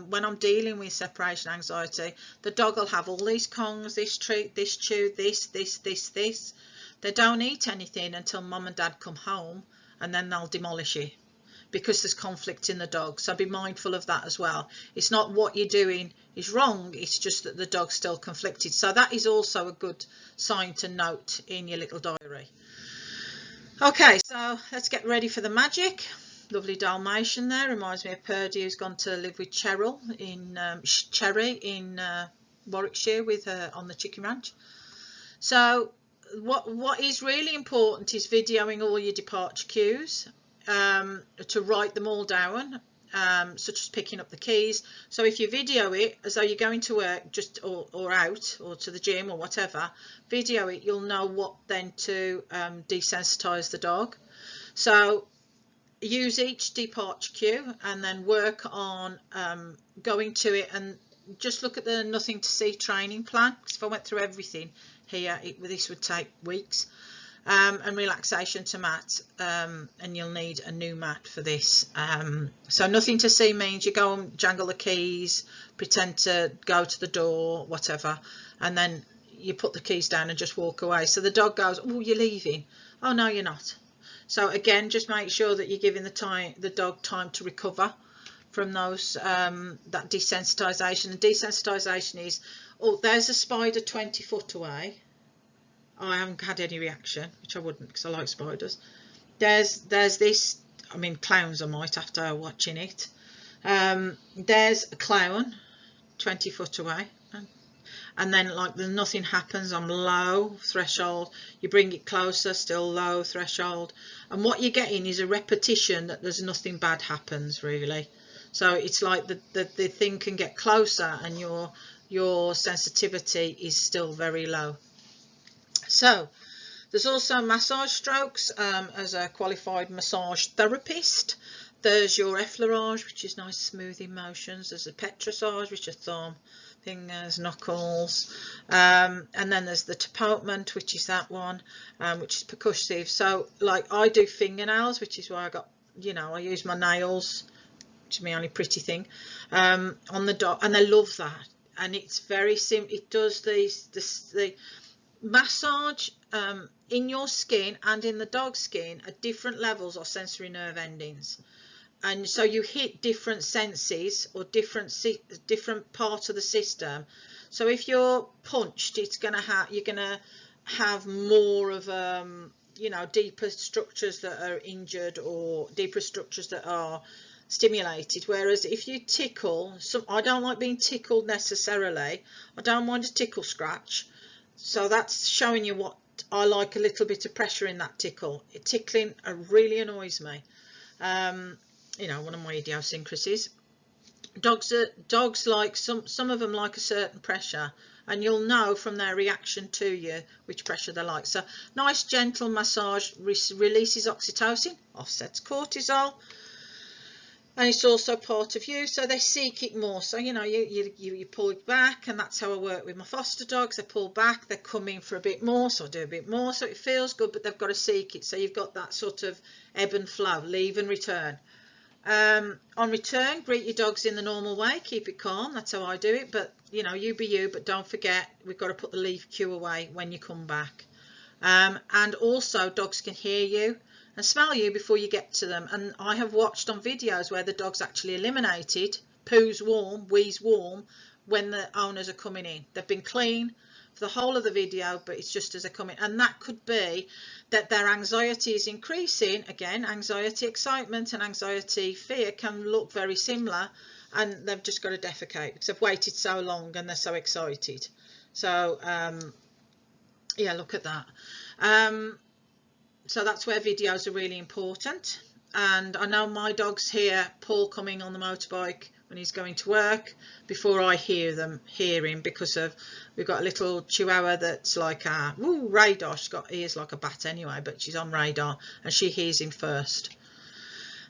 S1: when I'm dealing with separation anxiety, the dog will have all these Kongs, this treat, this chew, this. They don't eat anything until mum and dad come home, and then they'll demolish it because there's conflict in the dog. So be mindful of that as well. It's not what you're doing is wrong, it's just that the dog's still conflicted. So that is also a good sign to note in your little diary. Okay, so let's get ready for the magic. Lovely Dalmatian there, reminds me of Purdy, who's gone to live with Cherry in Warwickshire with her on the chicken ranch. So what is really important is videoing all your departure cues, to write them all down, such as picking up the keys. So if you video it as though you're going to work, or out or to the gym or whatever, video it, you'll know what then to desensitize the dog. So use each departure cue and then work on going to it, and just look at the nothing to see training plan, because if I went through everything here, this would take weeks. And relaxation to mat, and you'll need a new mat for this. So nothing to see means you go and jangle the keys, pretend to go to the door, whatever, and then you put the keys down and just walk away. So the dog goes, oh, you're leaving. Oh, no, you're not. So again, just make sure that you're giving the dog time to recover from those that desensitization. And desensitization is, oh, there's a spider 20 foot away. I haven't had any reaction, which I wouldn't because I like spiders. There's this, I mean, clowns I might after watching it. There's a clown 20 foot away, and then like nothing happens, I'm low threshold, you bring it closer, still low threshold, and what you're getting is a repetition that there's nothing bad happens really. So it's like the thing can get closer and your sensitivity is still very low. So there's also massage strokes. As a qualified massage therapist, there's your effleurage, which is nice smoothing motions. There's a petrissage, which are thumb, fingers, knuckles, and then there's the tapotement, which is that one, which is percussive. So like I do fingernails, which is why I got, you know, I use my nails, which is my only pretty thing, on the dog, and they love that. And it's very simple. It does the massage in your skin and in the dog's skin at different levels of sensory nerve endings, and so you hit different senses or different parts of the system. So if you're punched, it's gonna have, you're gonna have more of you know, deeper structures that are injured or deeper structures that are stimulated. Whereas if you tickle, I don't like being tickled necessarily. I don't mind a tickle scratch. So that's showing you what I like, a little bit of pressure in that tickle. Tickling really annoys me. You know, one of my idiosyncrasies. Dogs like some of them like a certain pressure, and you'll know from their reaction to you which pressure they like. So nice gentle massage releases oxytocin, offsets cortisol, and it's also part of you, so they seek it more. So you know, you pull it back, and that's how I work with my foster dogs. They pull back, they come in for a bit more, so I do a bit more, so it feels good, but they've got to seek it. So you've got that sort of ebb and flow, leave and return. On return, greet your dogs in the normal way, keep it calm. That's how I do it, but you know, you be you, but don't forget we've got to put the leave cue away when you come back. And also dogs can hear you and smell you before you get to them, and I have watched on videos where the dog's actually eliminated, poos warm, wheeze warm, when the owners are coming in. They've been clean for the whole of the video, but it's just as they're coming, and that could be that their anxiety is increasing. Again, anxiety excitement and anxiety fear can look very similar, and they've just got to defecate because they've waited so long and they're so excited. So yeah, look at that. So that's where videos are really important. And I know my dogs hear Paul coming on the motorbike when he's going to work before I hear him, because of, we've got a little Chihuahua that's like a radar. She's got ears like a bat anyway, but she's on radar and she hears him first.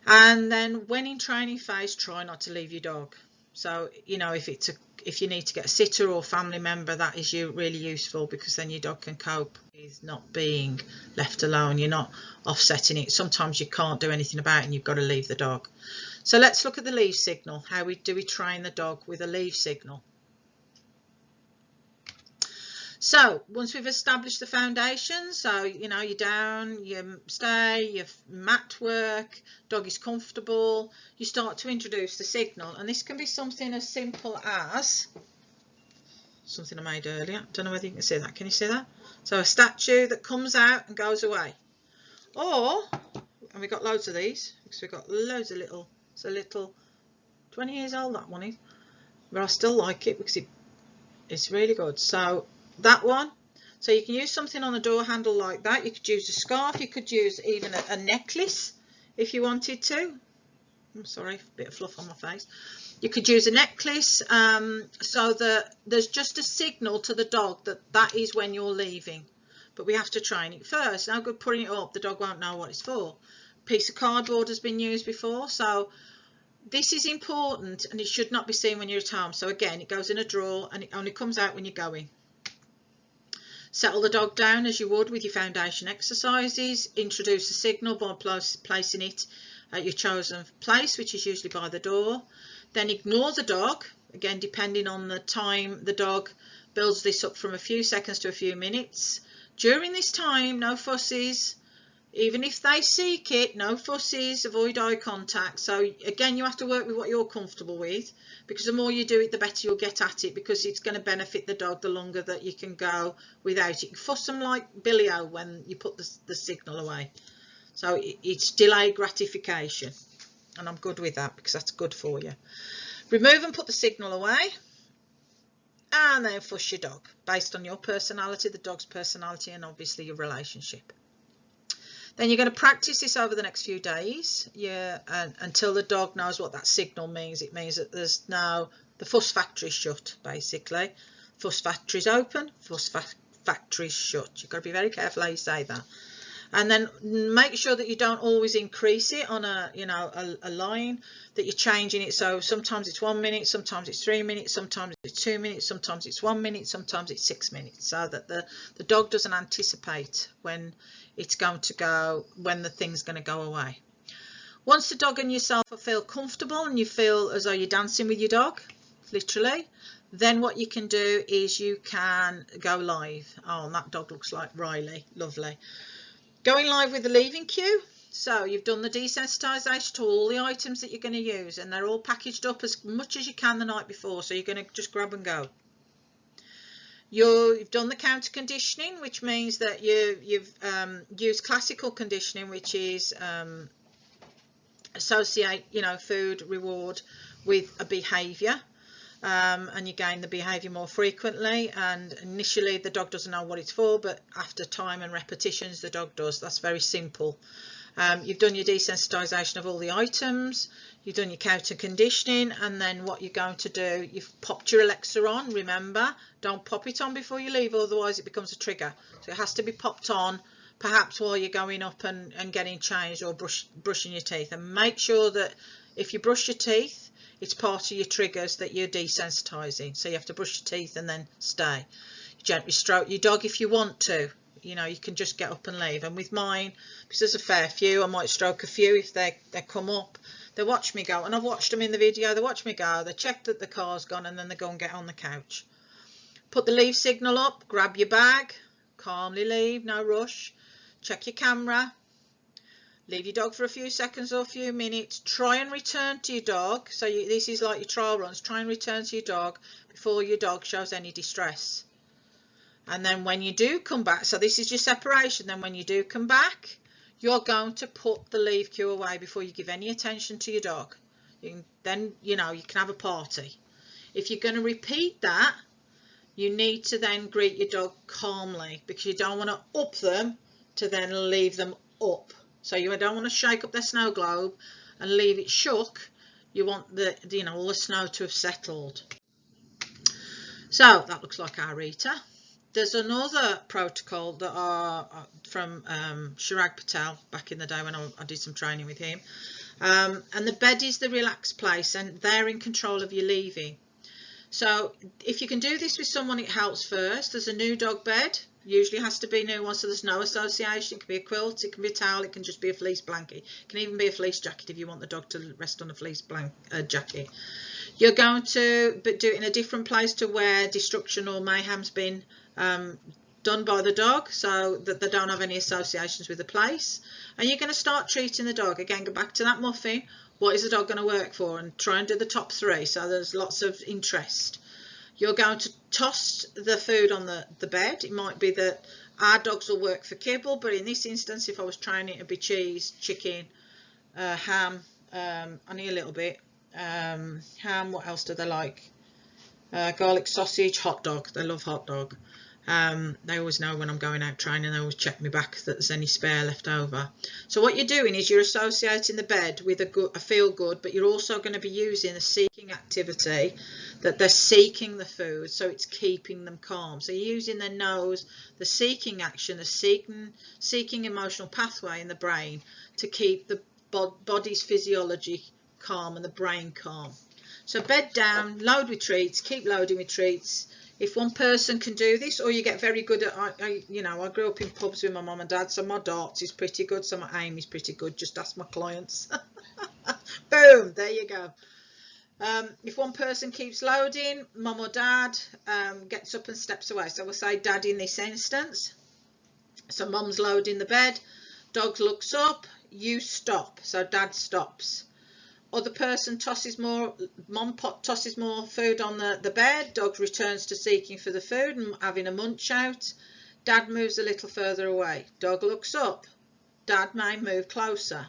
S1: And then when in training phase, try not to leave your dog. So you know, if you need to get a sitter or family member, that is really useful, because then your dog can cope with not being left alone. You're not offsetting it. Sometimes you can't do anything about it and you've got to leave the dog. So let's look at the leave signal. How we train the dog with a leave signal. So once we've established the foundation, so you know, you're down, you stay, your mat work, dog is comfortable, you start to introduce the signal, and this can be something as simple as something I made earlier. I don't know whether you can see that. Can you see that? So a statue that comes out and goes away, or, and we've got loads of these because we've got loads of little, it's a little 20 years old, that one is, but I still like it because it's really good. So that one, so you can use something on the door handle like that. You could use a scarf, you could use even a necklace if you wanted to. I'm sorry, a bit of fluff on my face. You could use a necklace, so that there's just a signal to the dog that is when you're leaving. But we have to train it first. No good putting it up, the dog won't know what it's for. A piece of cardboard has been used before, so this is important, and it should not be seen when you're at home. So again, it goes in a drawer and it only comes out when you're going. Settle the dog down as you would with your foundation exercises. Introduce a signal by placing it at your chosen place, which is usually by the door. Then ignore the dog. Again, depending on the time, the dog builds this up from a few seconds to a few minutes. During this time, no fussies. Even if they seek it, no fussies, avoid eye contact. So again, you have to work with what you're comfortable with, because the more you do it, the better you'll get at it, because it's going to benefit the dog the longer that you can go without it. You can fuss them like Billy-O when you put the signal away. So it's delayed gratification. and I'm good with that because that's good for you. Remove and put the signal away, and then fuss your dog based on your personality, the dog's personality, and obviously your relationship. Then you're going to practice this over the next few days, until the dog knows what that signal means. It means that there's now the fuss factory shut, basically. Fuss factory's open, fuss factory's shut. You've got to be very careful how you say that. And then make sure that you don't always increase it on a line, that you're changing it. So sometimes it's 1 minute, sometimes it's 3 minutes, sometimes it's 2 minutes, sometimes it's 1 minute, sometimes it's 6 minutes, so that the dog doesn't anticipate when it's going to go, when the thing's going to go away. Once the dog and yourself feel comfortable and you feel as though you're dancing with your dog, literally, then what you can do is you can go live. Oh, and that dog looks like Riley. Lovely. Going live with the leaving cue. So you've done the desensitisation to all the items that you're going to use, and they're all packaged up as much as you can the night before, so you're going to just grab and go. You've done the counter conditioning, which means that you've used classical conditioning, which is associate food reward with a behaviour. And you gain the behaviour more frequently, and initially the dog doesn't know what it's for, but after time and repetitions the dog does. That's very simple. You've done your desensitisation of all the items, you've done your counter conditioning, and then what you're going to do, you've popped your Alexa on. Remember, don't pop it on before you leave, otherwise it becomes a trigger. So it has to be popped on, perhaps while you're going up and getting changed, or brushing your teeth. And make sure that if you brush your teeth, it's part of your triggers that you're desensitising. So you have to brush your teeth and then stay. Gently stroke your dog if you want to. You can just get up and leave. And with mine, because there's a fair few, I might stroke a few if they come up. They watch me go, and I've watched them in the video. They watch me go, they check that the car's gone, and then they go and get on the couch. Put the leave signal up, grab your bag, calmly leave, no rush. Check your camera. Leave your dog for a few seconds or a few minutes. Try and return to your dog. So this is like your trial runs. Try and return to your dog before your dog shows any distress. And then when you do come back, so this is your separation. Then when you do come back, you're going to put the leave cue away before you give any attention to your dog. Then you can have a party. If you're going to repeat that, you need to then greet your dog calmly, because you don't want to up them to then leave them up. So you don't want to shake up their snow globe and leave it shook. You want all the snow to have settled. So that looks like our Rita. There's another protocol that are from Chirag Patel back in the day when I did some training with him. And the bed is the relaxed place, and they're in control of your leaving. So if you can do this with someone, it helps first. There's a new dog bed. Usually has to be new one, so there's no association. It can be a quilt, it can be a towel, it can just be a fleece blanket. It can even be a fleece jacket if you want the dog to rest on a fleece jacket. You're going to do it in a different place to where destruction or mayhem's been done by the dog, so that they don't have any associations with the place. And you're going to start treating the dog. Again, go back to that muffin. What is the dog going to work for? And try and do the top 3, so there's lots of interest. You're going to toss the food on the bed. It might be that our dogs will work for kibble, but in this instance, if I was trying it, it'd be cheese, chicken, ham, only a little bit. Ham, what else do they like? Garlic sausage, hot dog. They love hot dog. They always know when I'm going out training, they always check me back that there's any spare left over. So what you're doing is you're associating the bed with a feel good, but you're also going to be using a seeking activity, that they're seeking the food, so it's keeping them calm. So you're using their nose, the seeking action, the seeking emotional pathway in the brain to keep the body's physiology calm and the brain calm. So bed down, load with treats, keep loading with treats. If one person can do this, or you get very good at, I grew up in pubs with my mum and dad, so my darts is pretty good, so my aim is pretty good. Just ask my clients. Boom, there you go. If one person keeps loading, mum or dad gets up and steps away. So we'll say dad in this instance. So mum's loading the bed, dog looks up, you stop. So dad stops. Other person tosses more, mum tosses more food on the bed, dog returns to seeking for the food and having a munch out. Dad moves a little further away. Dog looks up. Dad may move closer.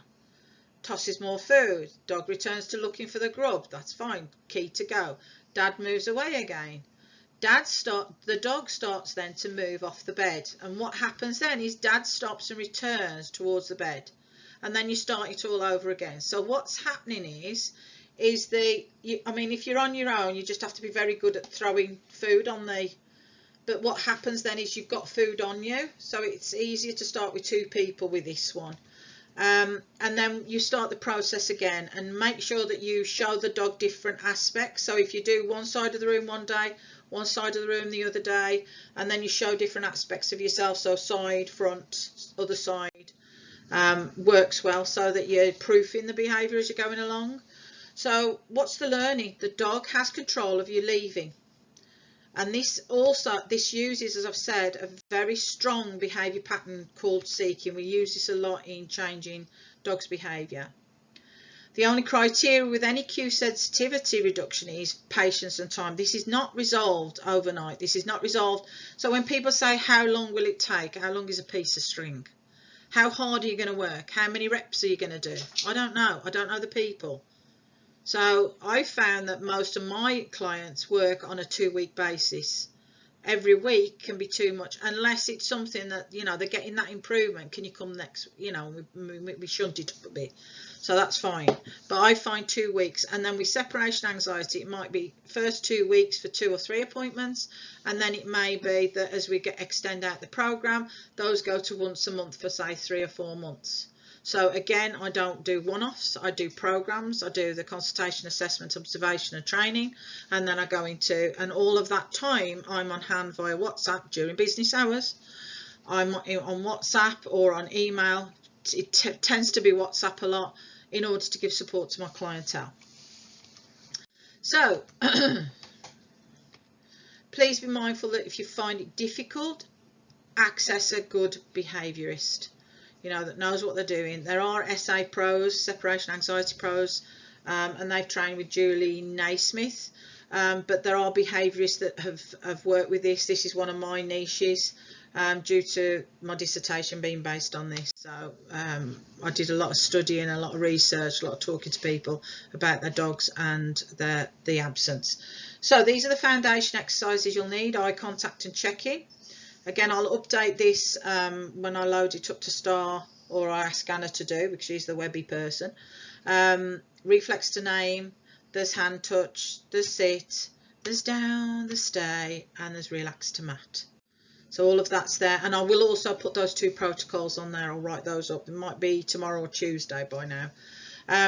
S1: tosses more food. Dog returns to looking for the grub. That's fine. Key to go. Dad moves away again. The dog starts then to move off the bed. And what happens then is Dad stops and returns towards the bed. And then you start it all over again. So what's happening is I mean, if you're on your own, you just have to be very good at throwing food on the... But what happens then is you've got food on you. So it's easier to start with 2 people with this one. And then you start the process again, and make sure that you show the dog different aspects. So if you do one side of the room one day, one side of the room the other day, and then you show different aspects of yourself, so side, front, other side, works well, so that you're proofing the behaviour as you're going along. So what's the learning? The dog has control of you leaving. And this uses, as I've said, a very strong behaviour pattern called seeking. We use this a lot in changing dogs' behaviour. The only criteria with any cue sensitivity reduction is patience and time. This is not resolved overnight. This is not resolved. So when people say, how long will it take? How long is a piece of string? How hard are you going to work? How many reps are you going to do? I don't know. I don't know the people. So I found that most of my clients work on a 2-week basis. Every week can be too much, unless it's something that, you know, they're getting that improvement. Can you come next? You know, we shunt it up a bit. So that's fine. But I find 2 weeks. And then with separation anxiety, it might be first 2 weeks for 2 or 3 appointments. And then it may be that as we extend out the program, those go to once a month for, say, 3 or 4 months. So again, I don't do one-offs, I do programs. I do the consultation, assessment, observation and training, and then I go into, and all of that time I'm on hand via WhatsApp during business hours. I'm on WhatsApp or on email. It tends to be WhatsApp a lot, in order to give support to my clientele. So please be mindful that if you find it difficult, access a good behaviourist, you know, that knows what they're doing. There are SA pros, separation anxiety pros, and they've trained with Julie Naismith, but there are behaviourists that have worked with this. This is one of my niches, due to my dissertation being based on this. So I did a lot of studying, a lot of research, a lot of talking to people about their dogs and the absence. So these are the foundation exercises you'll need: eye contact and check-in. Again, I'll update this when I load it up to Star, or I ask Anna to do, because she's the webby person. Reflex to name, there's hand touch, there's sit, there's down, there's stay, and there's relax to mat. So all of that's there, and I will also put those 2 protocols on there. I'll write those up. It might be tomorrow or Tuesday by now.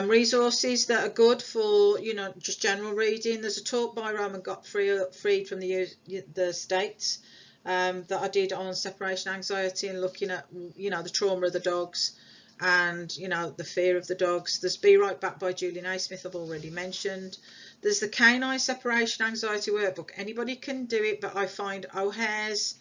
S1: Resources that are good for, you know, just general reading. There's a talk by Roman Gottfried from the States, that I did on separation anxiety and looking at, you know, the trauma of the dogs and, you know, the fear of the dogs. There's Be Right Back by Julie Naismith, I've already mentioned. There's the Canine Separation Anxiety Workbook. Anybody can do it, but I find O'Hare's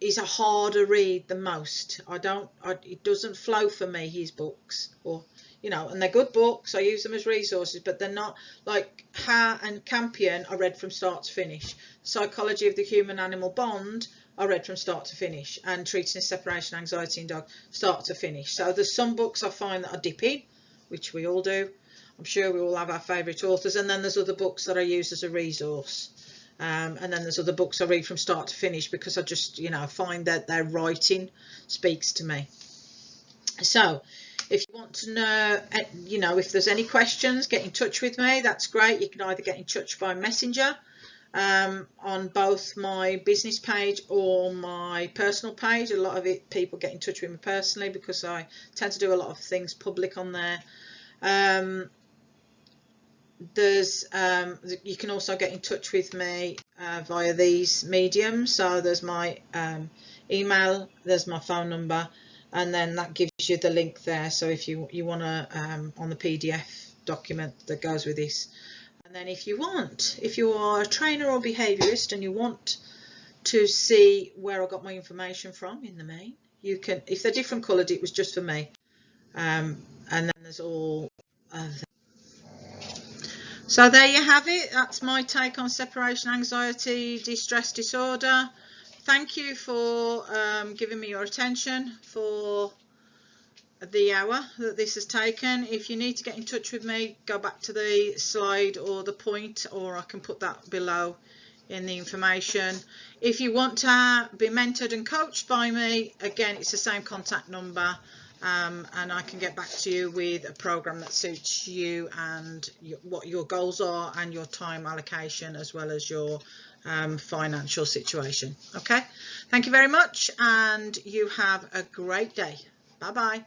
S1: is a harder read than most. It doesn't flow for me, his books, or, you know, and they're good books. I use them as resources, but they're not like Ha and Campion. I read from start to finish. Psychology of the Human Animal Bond, I read from start to finish, and Treating Separation Anxiety in Dog, start to finish. So there's some books I find that are dipping, which we all do. I'm sure we all have our favourite authors, and then there's other books that I use as a resource. And then there's other books I read from start to finish because I just, you know, find that their writing speaks to me. So if you want to know, you know, if there's any questions, get in touch with me. That's great. You can either get in touch by messenger on both my business page or my personal page. A lot of it, people get in touch with me personally because I tend to do a lot of things public on there. You can also get in touch with me via these mediums. So there's my email, there's my phone number, and then that gives you the link there. So if you want to, on the PDF document that goes with this. And then if you are a trainer or behaviourist and you want to see where I got my information from in the main, you can, if they're different coloured, it was just for me. And then there's all of So there you have it. That's my take on separation anxiety, distress disorder. Thank you for giving me your attention, for the hour that this has taken. If you need to get in touch with me, go back to the slide or the point, or I can put that below in the information. If you want to be mentored and coached by me, again, it's the same contact number, and I can get back to you with a program that suits you and what your goals are and your time allocation, as well as your financial situation. Okay, thank you very much, and you have a great day. Bye bye.